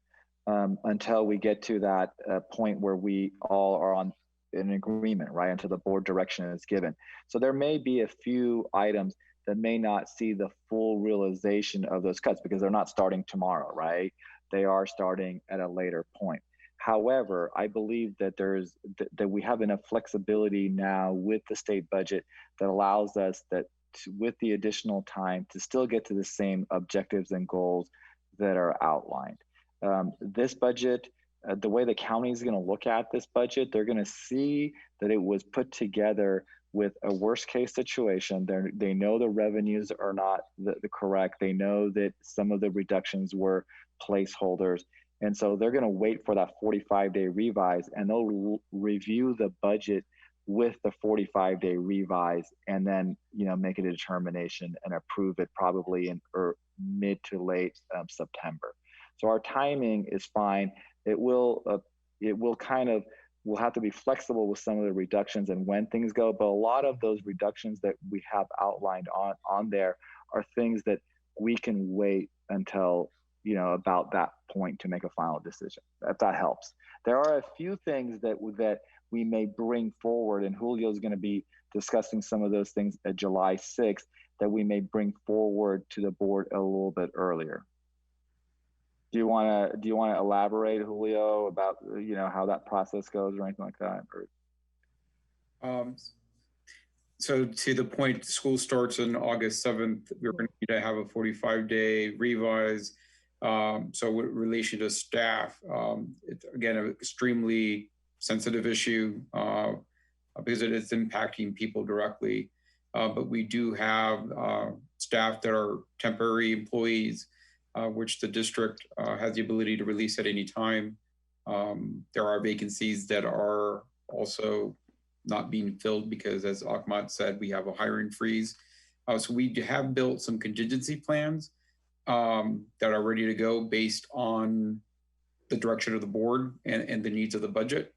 until we get to that point where we all are on an agreement, right, until the board direction is given. So there may be a few items that may not see the full realization of those cuts because they're not starting tomorrow, right? They are starting at a later point. However, I believe that that we have enough flexibility now with the state budget that allows us with the additional time to still get to the same objectives and goals that are outlined. This budget, the way the county is going to look at this budget, they're going to see that it was put together with a worst case situation. They know the revenues are not the correct. They know that some of the reductions were placeholders. And so they're going to wait for that 45-day revise, and they'll review the budget with the 45-day revise and then, make a determination and approve it probably in mid to late September. So our timing is fine. We'll have to be flexible with some of the reductions and when things go, but a lot of those reductions that we have outlined on there are things that we can wait until, about that point to make a final decision, if that helps. There are a few things that we may bring forward, and Julio is going to be discussing some of those things at July 6th that we may bring forward to the board a little bit earlier. Do you want to elaborate, Julio, about how that process goes or anything like that? Or? So to the point, school starts on August 7th. We're going to need to have a 45-day revise. So with relation to staff, it's again an extremely sensitive issue because it is impacting people directly. But we do have staff that are temporary employees, which the district has the ability to release at any time. There are vacancies that are also not being filled because, as Ahmad said, we have a hiring freeze. So we have built some contingency plans that are ready to go based on the direction of the board and the needs of the budget.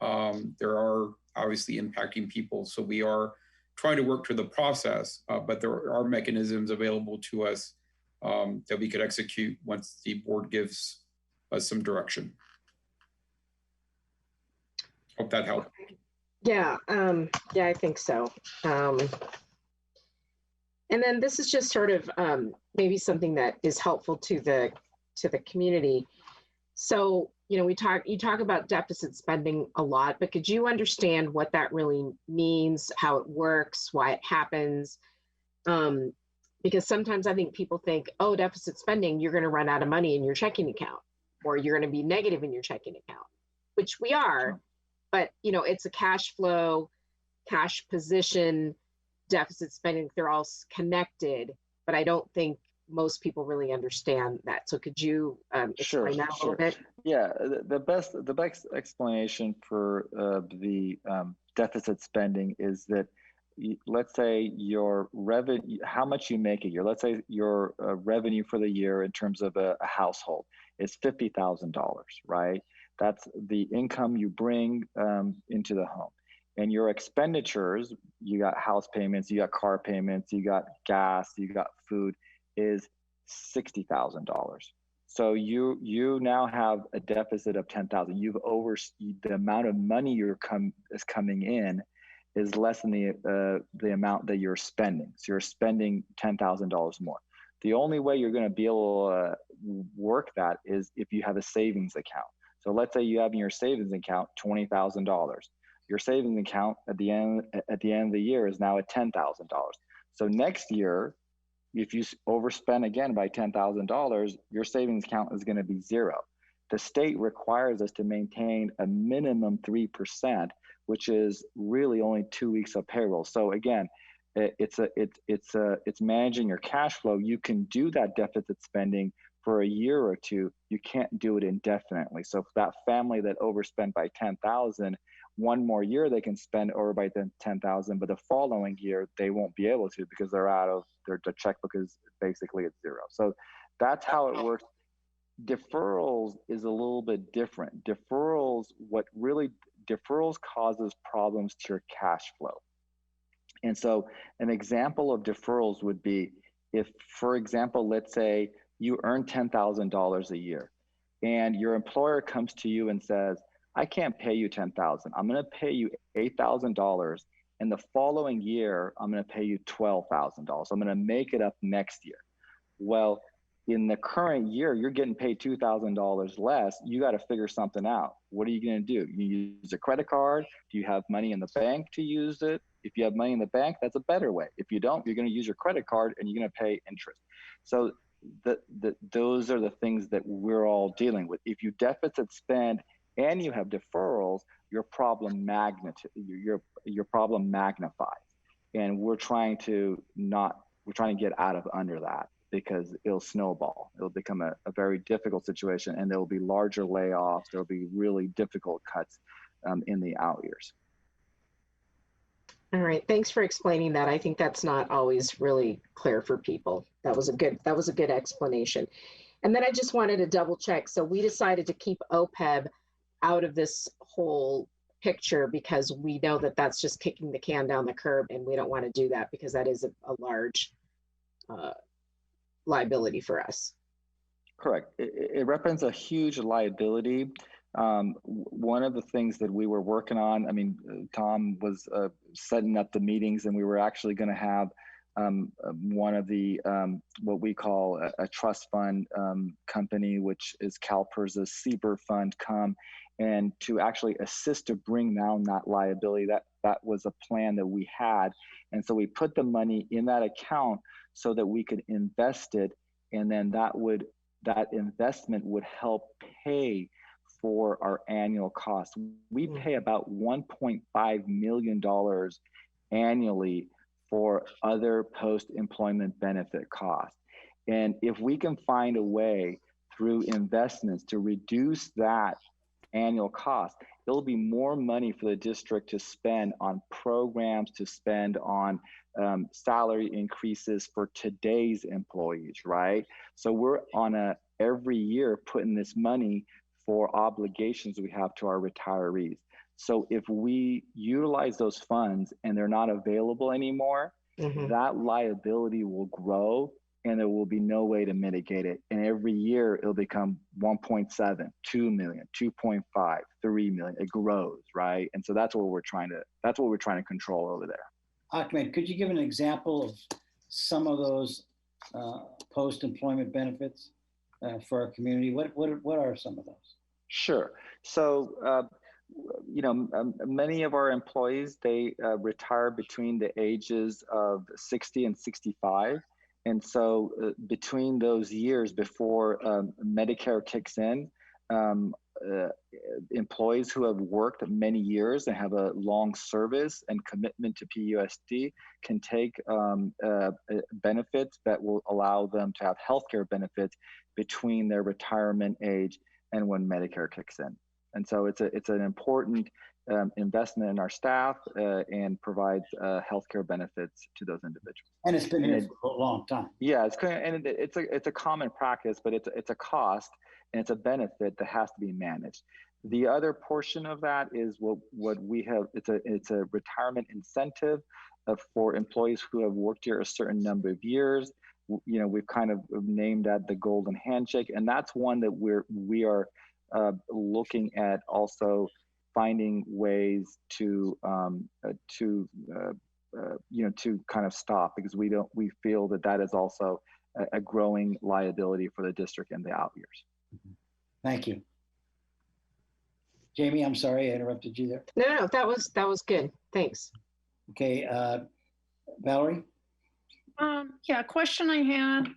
There are obviously impacting people, so we are trying to work through the process, but there are mechanisms available to us that we could execute once the board gives us some direction. Hope that helped. Yeah, yeah, I think so. And then this is just sort of maybe something that is helpful to the community. So, you know, you talk about deficit spending a lot, but could you understand what that really means, how it works, why it happens? Because sometimes I think people think, oh, deficit spending, you're going to run out of money in your checking account, or you're going to be negative in your checking account, which we are. But, you know, it's a cash flow, cash position, deficit spending, they're all connected, but I don't think most people really understand that. So could you explain that a little bit? Yeah, the best explanation for the deficit spending is that, let's say your revenue, how much you make a year, let's say your revenue for the year in terms of a household is $50,000, right? That's the income you bring into the home. And your expenditures, you got house payments, you got car payments, you got gas, you got food, is $60,000. So you now have a deficit of $10,000. You've the amount of money is coming in is less than the amount that you're spending. So you're spending $10,000 more. The only way you're going to be able to work that is if you have a savings account. So let's say you have in your savings account $20,000. Your savings account at the end of the year is now at $10,000. So next year, if you overspend again by $10,000, your savings account is going to be zero. The state requires us to maintain a minimum 3%, which is really only 2 weeks of payroll. So again, it's managing your cash flow. You can do that deficit spending for a year or two. You can't do it indefinitely. So for that family that overspent by $10,000, one more year they can spend over by $10,000, but the following year they won't be able to because they're out of their checkbook is basically at zero. So that's how it works. Deferrals is a little bit different. Deferrals causes problems to your cash flow. And so an example of deferrals would be if, for example, let's say you earn $10,000 a year and your employer comes to you and says, I can't pay you $10,000. I'm going to pay you $8,000. And the following year, I'm going to pay you $12,000. So I'm going to make it up next year. Well, in the current year, you're getting paid $2,000 less. You got to figure something out. What are you going to do? You use a credit card? Do you have money in the bank to use it? If you have money in the bank, that's a better way. If you don't, you're going to use your credit card and you're going to pay interest. So those are the things that we're all dealing with. If you deficit spend and you have deferrals, your problem magnifies. And we're trying to get out of under that because it'll snowball. It'll become a very difficult situation, and there will be larger layoffs. There will be really difficult cuts in the out years. All right, thanks for explaining that. I think that's not always really clear for people. That was a good explanation. And then I just wanted to double check. So we decided to keep OPEB out of this whole picture because we know that that's just kicking the can down the curb, and we don't want to do that because that is a large liability for us. Correct. It represents a huge liability. One of the things that we were working on, I mean, Tom was setting up the meetings, and we were actually going to have one of the what we call a trust fund company, which is CalPERS's CBER fund, come and to actually assist to bring down that liability. That was a plan that we had, and so we put the money in that account so that we could invest it, and then that investment would help pay for our annual costs. We pay about $1.5 million annually for other post-employment benefit costs. And if we can find a way through investments to reduce that annual cost, it'll be more money for the district to spend on programs, to spend on salary increases for today's employees, right? So we're on a every year putting this money for obligations we have to our retirees. So if we utilize those funds and they're not available anymore, that liability will grow and there will be no way to mitigate it. And every year it'll become 1.7, 2 million, 2.5, 3 million. It grows, right? And so that's what we're trying to control over there. Ahmed, could you give an example of some of those post-employment benefits for our community? What are some of those? Sure. So, many of our employees, they retire between the ages of 60 and 65. And so between those years before Medicare kicks in, employees who have worked many years and have a long service and commitment to PUSD can take benefits that will allow them to have healthcare benefits between their retirement age and when Medicare kicks in. And so it's an important investment in our staff and provides healthcare benefits to those individuals. And it's been here for a long time. Yeah, it's a common practice, but it's a cost and it's a benefit that has to be managed. The other portion of that is what we have. It's a retirement incentive for employees who have worked here a certain number of years. We've kind of named that the golden handshake, and that's one that we are looking at also finding ways to kind of stop, because we feel that is also a growing liability for the district in the out years. Thank you. Jamie, I'm sorry I interrupted you there. No, that was good. Thanks. Okay, Valerie? Yeah, question I had.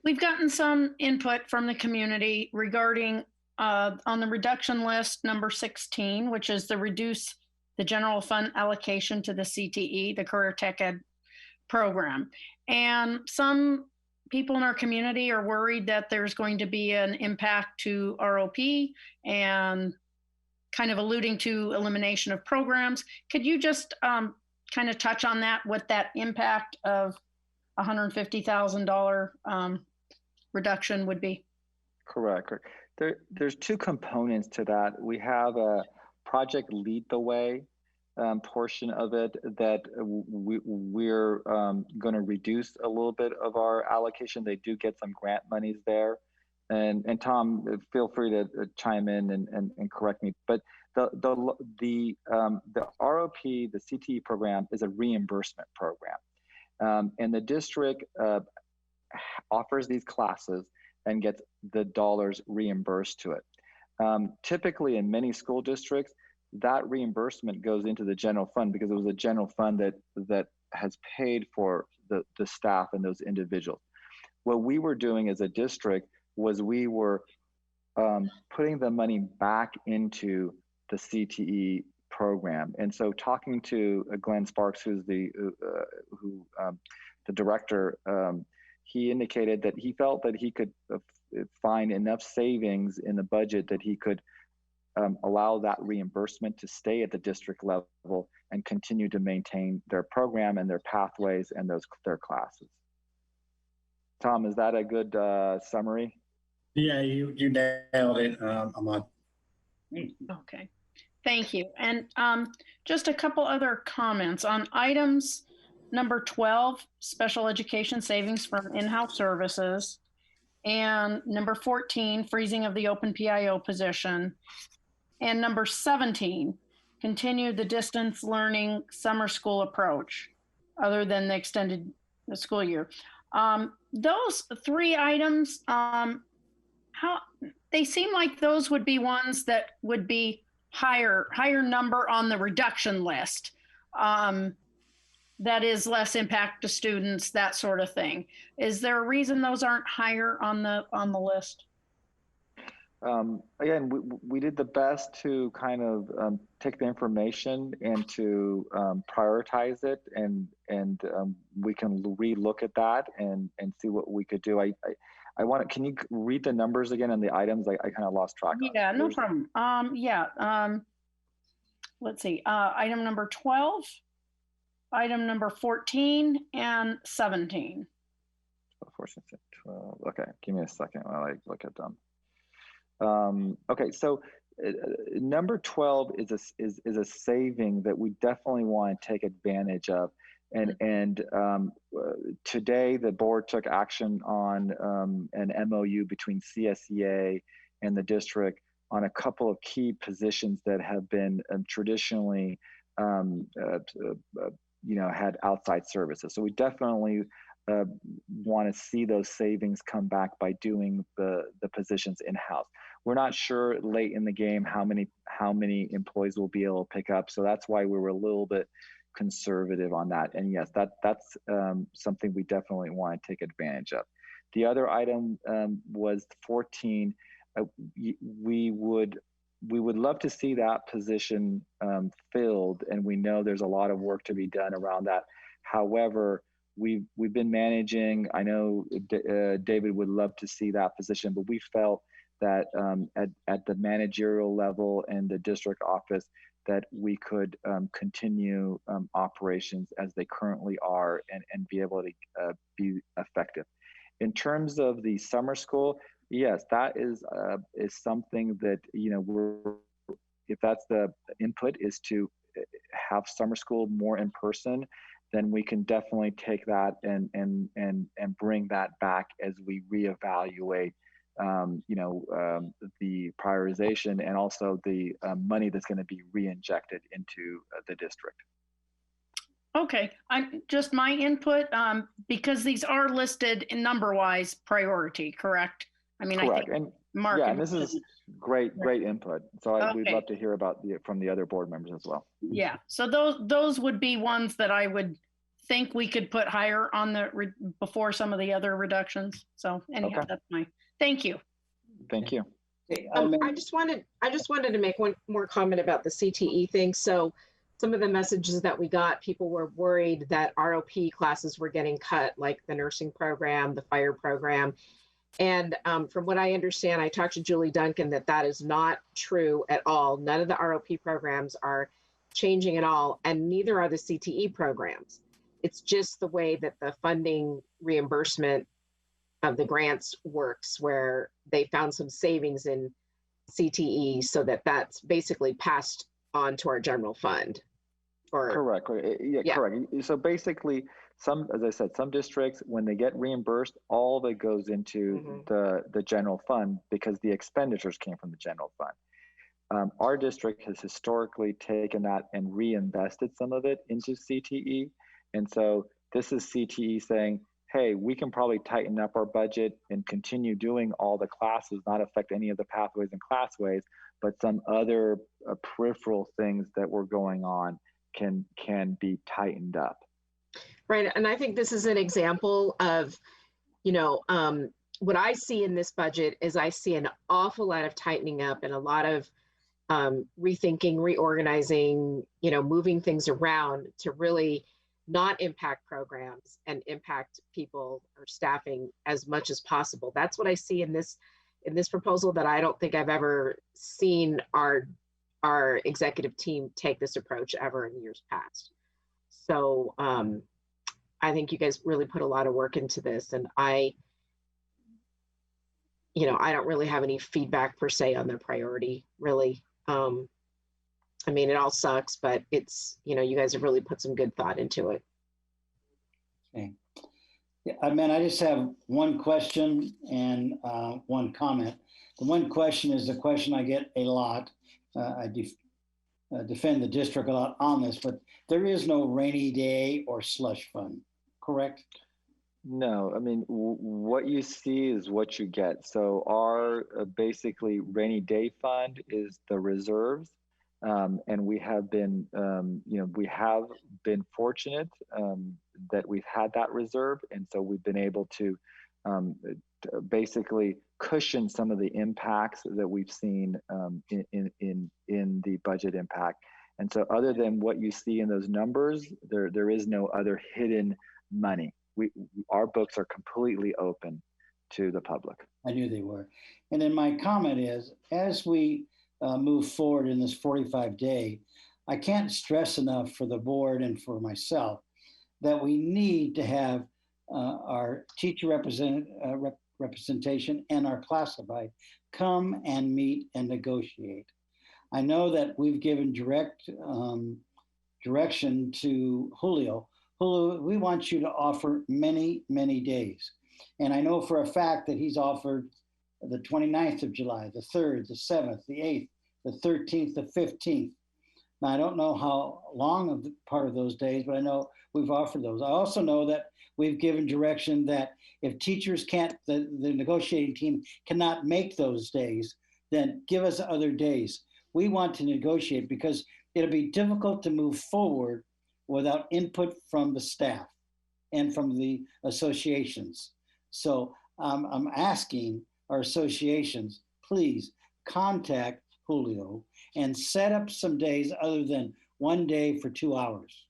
We've gotten some input from the community regarding on the reduction list, number 16, which is the reduce the general fund allocation to the CTE, the Career Tech Ed program. And some people in our community are worried that there's going to be an impact to ROP and kind of alluding to elimination of programs. Could you just kind of touch on that, what that impact of $150,000 reduction would be? Correct. There's two components to that. We have a Project Lead the Way portion of it that we're going to reduce a little bit of our allocation. They do get some grant monies there. And Tom, feel free to chime in and correct me. But the ROP, the CTE program, is a reimbursement program. And the district offers these classes and gets the dollars reimbursed to it. Typically in many school districts, that reimbursement goes into the general fund because it was a general fund that has paid for the staff and those individuals. What we were doing as a district was we were putting the money back into the CTE program. And so talking to Glenn Sparks, who's the director, he indicated that he felt that he could find enough savings in the budget that he could allow that reimbursement to stay at the district level and continue to maintain their program and their pathways and their classes. Tom, is that a good summary? Yeah, you nailed it, Ahmad. Okay, thank you. And just a couple other comments on items number 12, special education savings from in-house services, and number 14, freezing of the open PIO position, and number 17, continue the distance learning summer school approach other than the extended school year. Those three items, how they seem like those would be ones that would be higher number on the reduction list. That is less impact to students, that sort of thing. Is there a reason those aren't higher on the list? Again, we did the best to kind of take the information and to prioritize it, and we can relook at that and see what we could do. I want to, can you read the numbers again and the items? I kind of lost track. Yeah, no problem. Let's see, item number 12. item number 14 and 17. 14, 12. Okay, give me a second while I look at them. Okay, so number 12 is a saving that we definitely want to take advantage of. And today the board took action on an MOU between CSEA and the district on a couple of key positions that have been traditionally, had outside services. So we definitely want to see those savings come back by doing the positions in-house. We're not sure late in the game how many employees will be able to pick up. So that's why we were a little bit conservative on that. And yes, that's something we definitely want to take advantage of. The other item was 14. We would love to see that position filled, and we know there's a lot of work to be done around that. However, we've been managing. I know David would love to see that position, but we felt that at the managerial level and the district office, that we could continue operations as they currently are and be able to be effective. In terms of the summer school, yes, that is something that, if that's the input is to have summer school more in person, then we can definitely take that and bring that back as we reevaluate the prioritization and also the money that's going to be reinjected into the district. Okay, just my input, because these are listed in number-wise priority, correct? I mean, correct. I think and Mark. Yeah, and this is great input. So we'd love to hear about from the other board members as well. Yeah, so those would be ones that I would think we could put higher on the before some of the other reductions. So anyhow, that's my, thank you. Thank you. I just wanted to make one more comment about the CTE thing. So some of the messages that we got, people were worried that ROP classes were getting cut, like the nursing program, the fire program. And from what I understand, I talked to Julie Duncan that is not true at all. None of the ROP programs are changing at all, and neither are the CTE programs. It's just the way that the funding reimbursement of the grants works, where they found some savings in CTE so that's basically passed on to our general fund. Correct. Yeah, correct. So basically, as I said, some districts, when they get reimbursed, all that goes into the general fund because the expenditures came from the general fund. Our district has historically taken that and reinvested some of it into CTE. And so this is CTE saying, hey, we can probably tighten up our budget and continue doing all the classes, not affect any of the pathways and classways, but some other peripheral things that were going on can be tightened up. Right, and I think this is an example of, what I see in this budget is I see an awful lot of tightening up and a lot of rethinking, reorganizing, moving things around to really not impact programs and impact people or staffing as much as possible. That's what I see in this proposal, that I don't think I've ever seen our executive team take this approach ever in years past. So I think you guys really put a lot of work into this, and I don't really have any feedback per se on the priority, really. I mean, it all sucks, but it's, you guys have really put some good thought into it. Okay. Yeah, I just have one question and one comment. The one question is the question I get a lot. I defend the district a lot on this, but there is no rainy day or slush fund, correct? No, I mean, what you see is what you get. So our basically rainy day fund is the reserves. And we have been, we have been fortunate that we've had that reserve. And so we've been able to basically cushion some of the impacts that we've seen in the budget impact. And so other than what you see in those numbers, there is no other hidden money. Our books are completely open to the public. I knew they were. And then my comment is, as we move forward in this 45-day, I can't stress enough for the board and for myself that we need to have our teacher representation and our classified come and meet and negotiate. I know that we've given direct direction to Julio. Julio, we want you to offer many, many days. And I know for a fact that he's offered the 29th of July, the 3rd, the 7th, the 8th, the 13th, the 15th. Now, I don't know how long of the part of those days, but I know we've offered those. I also know that we've given direction that if teachers can't, the negotiating team cannot make those days, then give us other days. We want to negotiate because it'll be difficult to move forward without input from the staff and from the associations. So I'm asking our associations, please contact Julio and set up some days other than one day for 2 hours.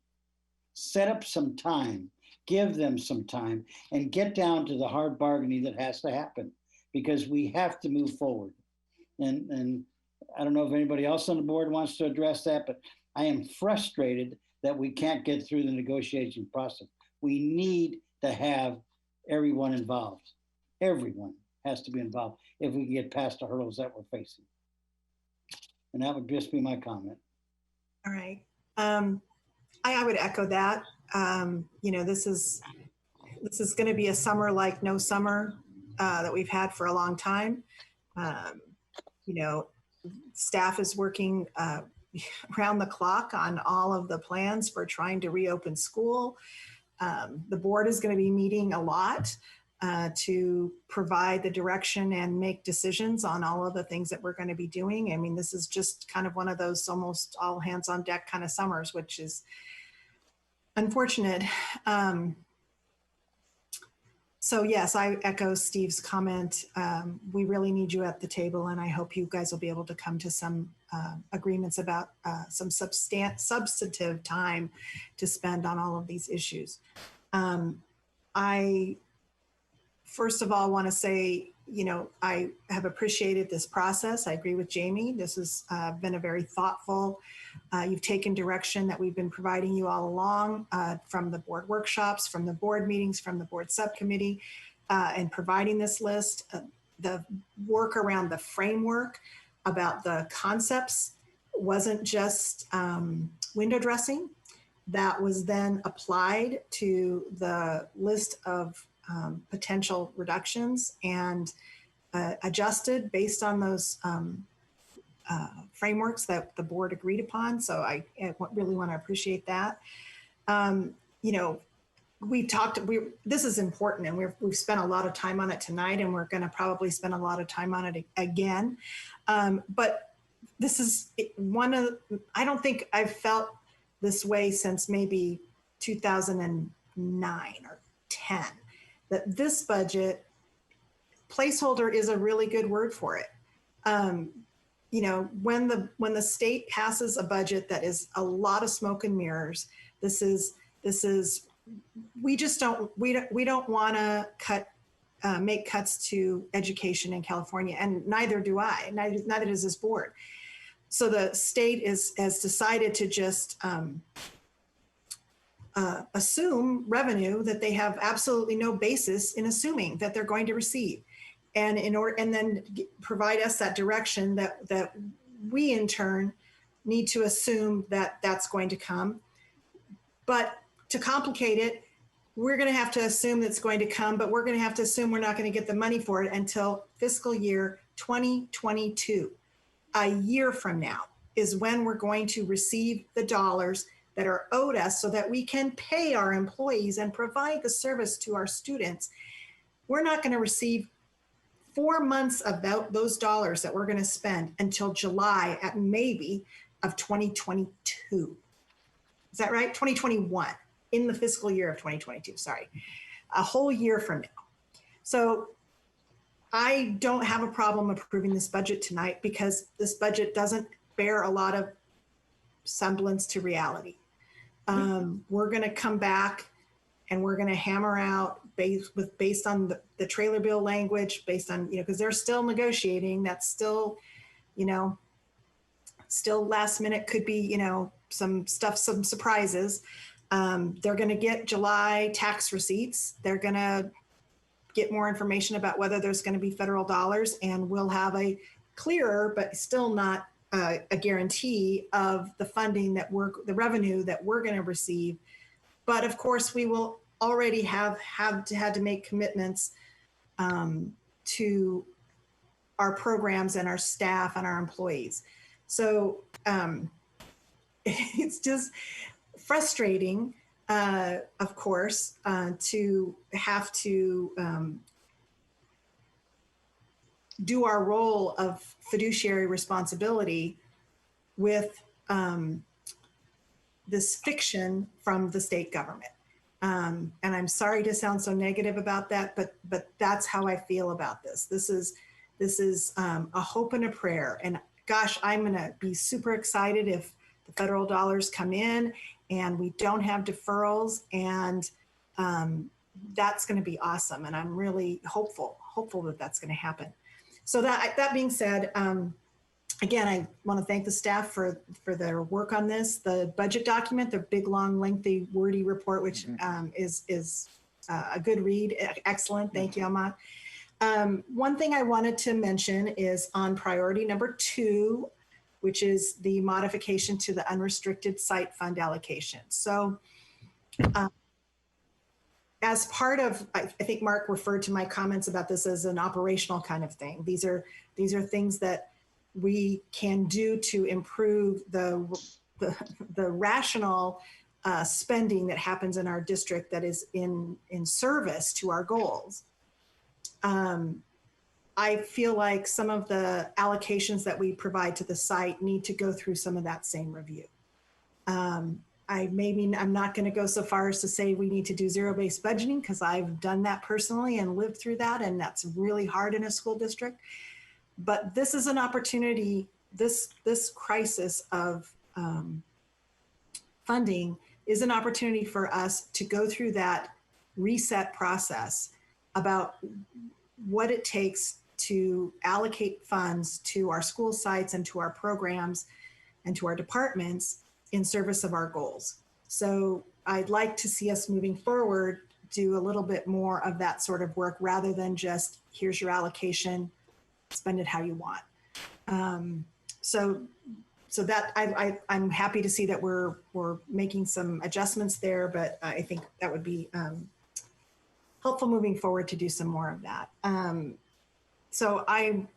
Set up some time, give them some time, and get down to the hard bargaining that has to happen because we have to move forward. And I don't know if anybody else on the board wants to address that, but I am frustrated that we can't get through the negotiation process. We need to have everyone involved. Everyone has to be involved if we can get past the hurdles that we're facing. And that would just be my comment. All right. I would echo that. You know, this is going to be a summer like no summer that we've had for a long time. You know, staff is working around the clock on all of the plans for trying to reopen school. The board is going to be meeting a lot to provide the direction and make decisions on all of the things that we're going to be doing. I mean, this is just kind of one of those almost all hands on deck kind of summers, which is unfortunate. So yes, I echo Steve's comment. We really need you at the table, and I hope you guys will be able to come to some agreements about some substantive time to spend on all of these issues. I, first of all, want to say, you know, I have appreciated this process. I agree with Jamie. This has been a very thoughtful, you've taken direction that we've been providing you all along from the board workshops, from the board meetings, from the board subcommittee, and providing this list. The work around the framework about the concepts wasn't just window dressing. That was then applied to the list of potential reductions and adjusted based on those frameworks that the board agreed upon. So I really want to appreciate that. You know, this is important, and we've spent a lot of time on it tonight, and we're going to probably spend a lot of time on it again. But this is I don't think I've felt this way since maybe 2009 or 10, that this budget placeholder is a really good word for it. You know, when the state passes a budget that is a lot of smoke and mirrors, we don't want to make cuts to education in California, and neither do I. Neither does this board. So the state has decided to just assume revenue that they have absolutely no basis in assuming that they're going to receive, and then provide us that direction that we in turn need to assume that that's going to come. But to complicate it, we're going to have to assume that's going to come, but we're going to have to assume we're not going to get the money for it until fiscal year 2022. A year from now is when we're going to receive the dollars that are owed us so that we can pay our employees and provide the service to our students. We're not going to receive 4 months of those dollars that we're going to spend until July at maybe of 2022. Is that right? 2021, in the fiscal year of 2022, sorry. A whole year from now. So I don't have a problem approving this budget tonight because this budget doesn't bear a lot of semblance to reality. We're going to come back and we're going to hammer out based on the trailer bill language, based on, because they're still negotiating. That's still, still last minute, could be, stuff, some surprises. They're going to get July tax receipts. They're going to get more information about whether there's going to be federal dollars, and we'll have a clearer, but still not a guarantee of the funding the revenue that we're going to receive. But of course, we will already had to make commitments to our programs and our staff and our employees. So it's just frustrating, of course, to have to do our role of fiduciary responsibility with this fiction from the state government. And I'm sorry to sound so negative about that, but that's how I feel about this. This is a hope and a prayer. And gosh, I'm gonna be super excited if the federal dollars come in and we don't have deferrals, and that's gonna be awesome. And I'm really hopeful that that's gonna happen. So that being said, again, I want to thank the staff for their work on this. The budget document, the big, long, lengthy, wordy report, which is a good read. Excellent. Thank you, Ahmad. One thing I wanted to mention is on priority number 2, which is the modification to the unrestricted site fund allocation. So as part of, I think Mark referred to my comments about this as an operational kind of thing. These are things that we can do to improve the rational spending that happens in our district that is in service to our goals. I feel like some of the allocations that we provide to the site need to go through some of that same review. I'm not going to go so far as to say we need to do zero-based budgeting, because I've done that personally and lived through that, and that's really hard in a school district. But this is an opportunity, this crisis of funding is an opportunity for us to go through that reset process about what it takes to allocate funds to our school sites and to our programs and to our departments in service of our goals. So I'd like to see us moving forward do a little bit more of that sort of work, rather than just here's your allocation, spend it how you want. So that I'm happy to see that we're making some adjustments there, but I think that would be helpful moving forward to do some more of that. So I'm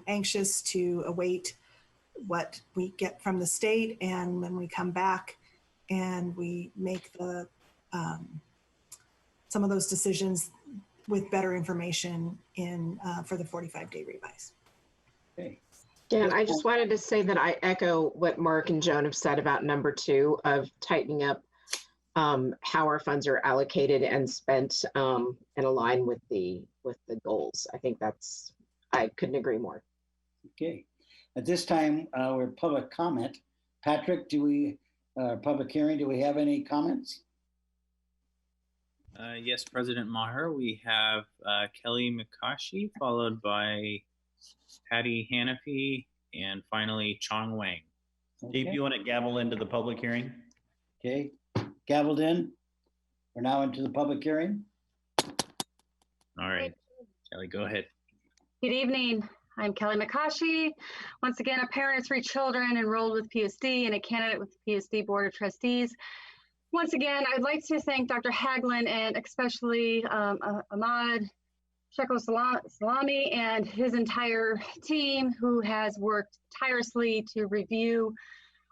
anxious to await what we get from the state, and when we come back and we make the some of those decisions with better information for the 45-day revise. Okay. Yeah, and I just wanted to say that I echo what Mark and Joan have said about number 2 of tightening up how our funds are allocated and spent and align with the goals. I think I couldn't agree more. Okay. At this time, we're public comment. Patrick, public hearing, do we have any comments? Yes, President Maher, we have Kelly Mikashi, followed by Patty Hanafi, and finally Chong Wang. Steve, you want to gavel into the public hearing? Okay, gavelled in. We're now into the public hearing. All right, Kelly, go ahead. Good evening. I'm Kelly Mikashi. Once again, a parent of 3 children enrolled with PSD and a candidate with the PSD Board of Trustees. Once again, I'd like to thank Dr. Haglund and especially Ahmad Sheko Salami and his entire team, who has worked tirelessly to review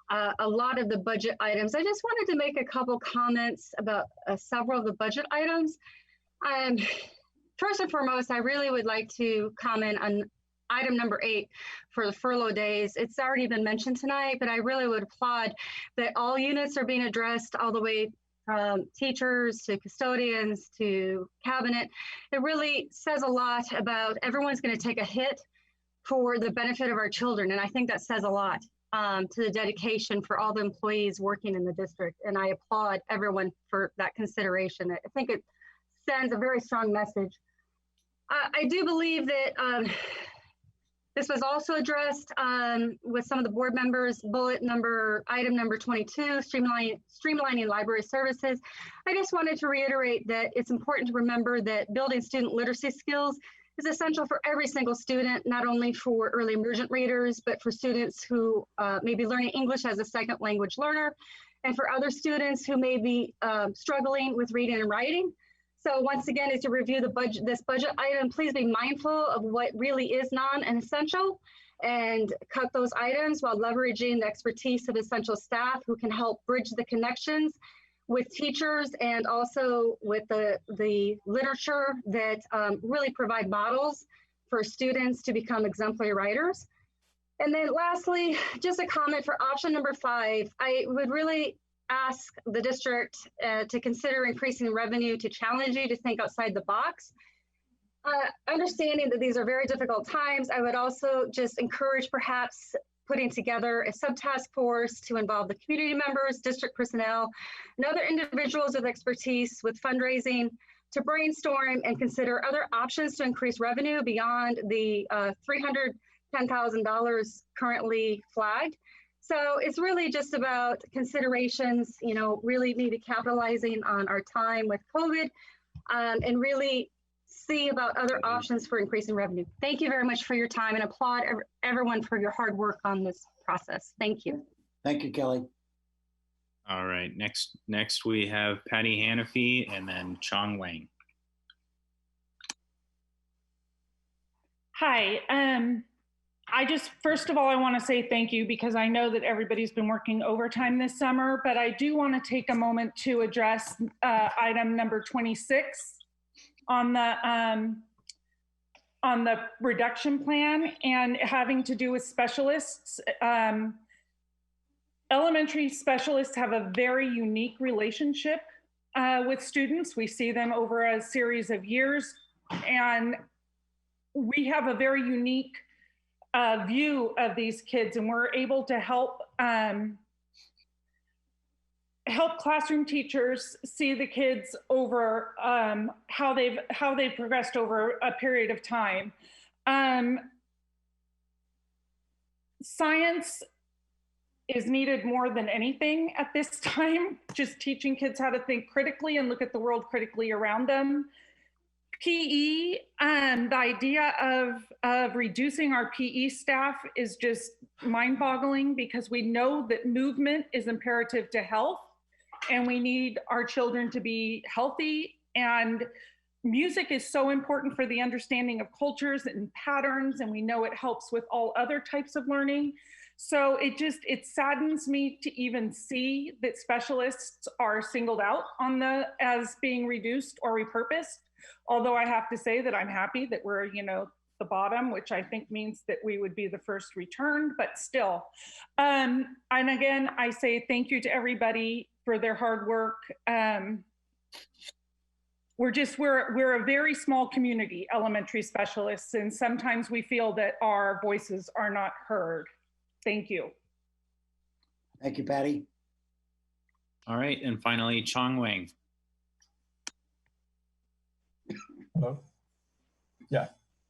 a lot of the budget items. I just wanted to make a couple comments about several of the budget items. First and foremost, I really would like to comment on item number 8 for the furlough days. It's already been mentioned tonight, but I really would applaud that all units are being addressed, all the way from teachers to custodians to cabinet. It really says a lot about everyone's going to take a hit for the benefit of our children. And I think that says a lot to the dedication for all the employees working in the district. And I applaud everyone for that consideration. I think it sends a very strong message. I do believe that This was also addressed with some of the board members, item number 22, streamlining library services. I just wanted to reiterate that it's important to remember that building student literacy skills is essential for every single student, not only for early emergent readers, but for students who may be learning English as a second language learner, and for other students who may be struggling with reading and writing. So once again, as you review this budget item, please be mindful of what really is non and essential, and cut those items while leveraging the expertise of essential staff who can help bridge the connections with teachers and also with the literature that really provide models for students to become exemplary writers. And then lastly, just a comment for option number 5. I would really ask the district to consider increasing revenue to challenge you to think outside the box. Understanding that these are very difficult times, I would also just encourage perhaps putting together a subtask force to involve the community members, district personnel, and other individuals with expertise with fundraising to brainstorm and consider other options to increase revenue beyond the $310,000 currently flagged. So it's really just about considerations, you know, really maybe capitalizing on our time with COVID and really see about other options for increasing revenue. Thank you very much for your time, and applaud everyone for your hard work on this process. Thank you. Thank you, Kelly. All right, next we have Patty Hannafy and then Chong Wang. Hi, first of all, I want to say thank you, because I know that everybody's been working overtime this summer, but I do want to take a moment to address item number 26 on the reduction plan and having to do with specialists. Elementary specialists have a very unique relationship with students. We see them over a series of years, and we have a very unique view of these kids, and we're able to help classroom teachers see the kids over how they've progressed over a period of time. Science is needed more than anything at this time, just teaching kids how to think critically and look at the world critically around them. PE, the idea of reducing our PE staff is just mind-boggling, because we know that movement is imperative to health, and we need our children to be healthy, and music is so important for the understanding of cultures and patterns, and we know it helps with all other types of learning. So it saddens me to even see that specialists are singled out as being reduced or repurposed. Although I have to say that I'm happy that we're, the bottom, which I think means that we would be the first returned, but still. And again, I say thank you to everybody for their hard work. We're a very small community, elementary specialists, and sometimes we feel that our voices are not heard. Thank you. Thank you, Patty. All right, and finally, Chong Wang. Hello. Yeah.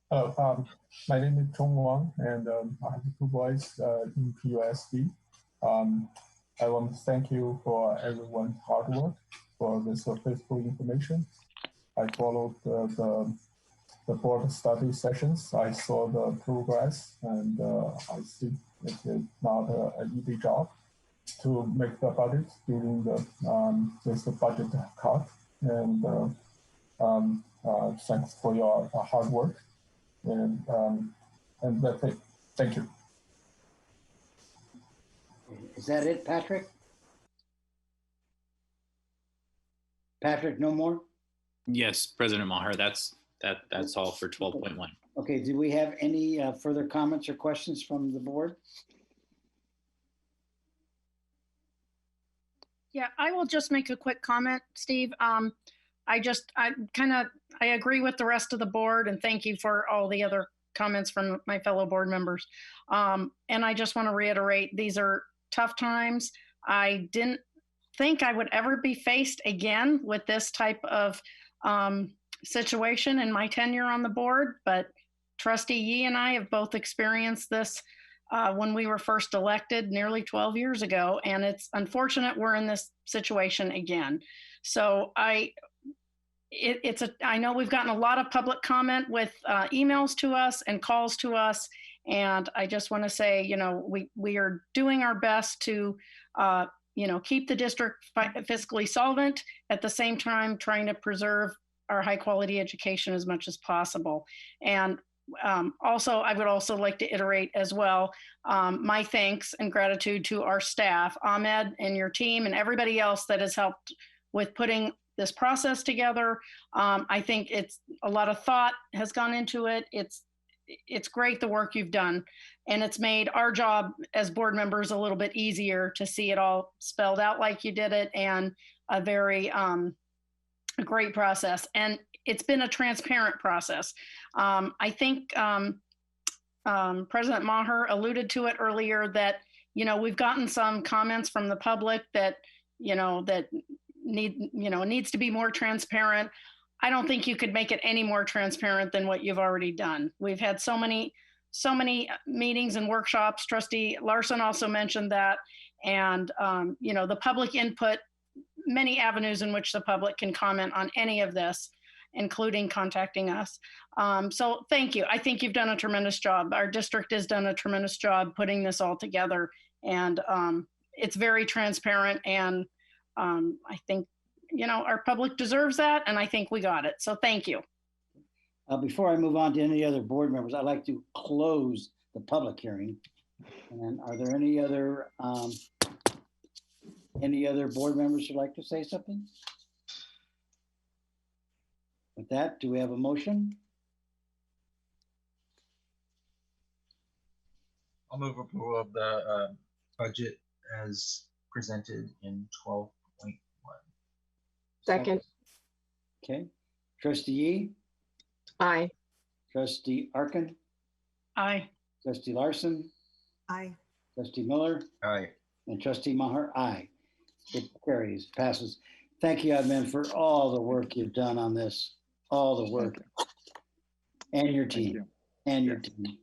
Hello. My name is Chong Wang, and I have 2 boys in PUSD. I want to thank you for everyone's hard work for this faithful information. I followed the board study sessions. I saw the progress, and I see it is not an easy job to make the budget during this budget cut. And thanks for your hard work. And that's it. Thank you. Is that it, Patrick? Patrick, no more? Yes, President Maher, that's all for 12.1. Okay, do we have any further comments or questions from the board? Yeah, I will just make a quick comment, Steve. I agree with the rest of the board, and thank you for all the other comments from my fellow board members. And I just want to reiterate, these are tough times. I didn't think I would ever be faced again with this type of situation in my tenure on the board, but Trustee Yee and I have both experienced this when we were first elected nearly 12 years ago, and it's unfortunate we're in this situation again. So I know we've gotten a lot of public comment with emails to us and calls to us, and I just want to say, you know, we are doing our best to you know, keep the district fiscally solvent, at the same time trying to preserve our high quality education as much as possible. And also, I would also like to iterate as well my thanks and gratitude to our staff, Ahmed and your team, and everybody else that has helped with putting this process together. I think it's a lot of thought has gone into it. It's great the work you've done, and it's made our job as board members a little bit easier to see it all spelled out like you did it, and a very a great process. And it's been a transparent process. I think President Maher alluded to it earlier that, you know, we've gotten some comments from the public that, you know, that needs to be more transparent. I don't think you could make it any more transparent than what you've already done. We've had so many meetings and workshops. Trustee Larson also mentioned that. And, you know, the public input, many avenues in which the public can comment on any of this, including contacting us. So thank you. I think you've done a tremendous job. Our district has done a tremendous job putting this all together. And it's very transparent. And I think, you know, our public deserves that. And I think we got it. So thank you. Before I move on to any other board members, I'd like to close the public hearing. And are there any other board members who'd like to say something? With that, do we have a motion? I'll move approval of the budget as presented in 12.1. Second. Okay. Trustee Yee? Aye. Trustee Arkin? Aye. Trustee Larson? Aye. Trustee Miller? Aye. And Trustee Maher? Aye. It carries, passes. Thank you, Admin, for all the work you've done on this, all the work. And your team, and your team.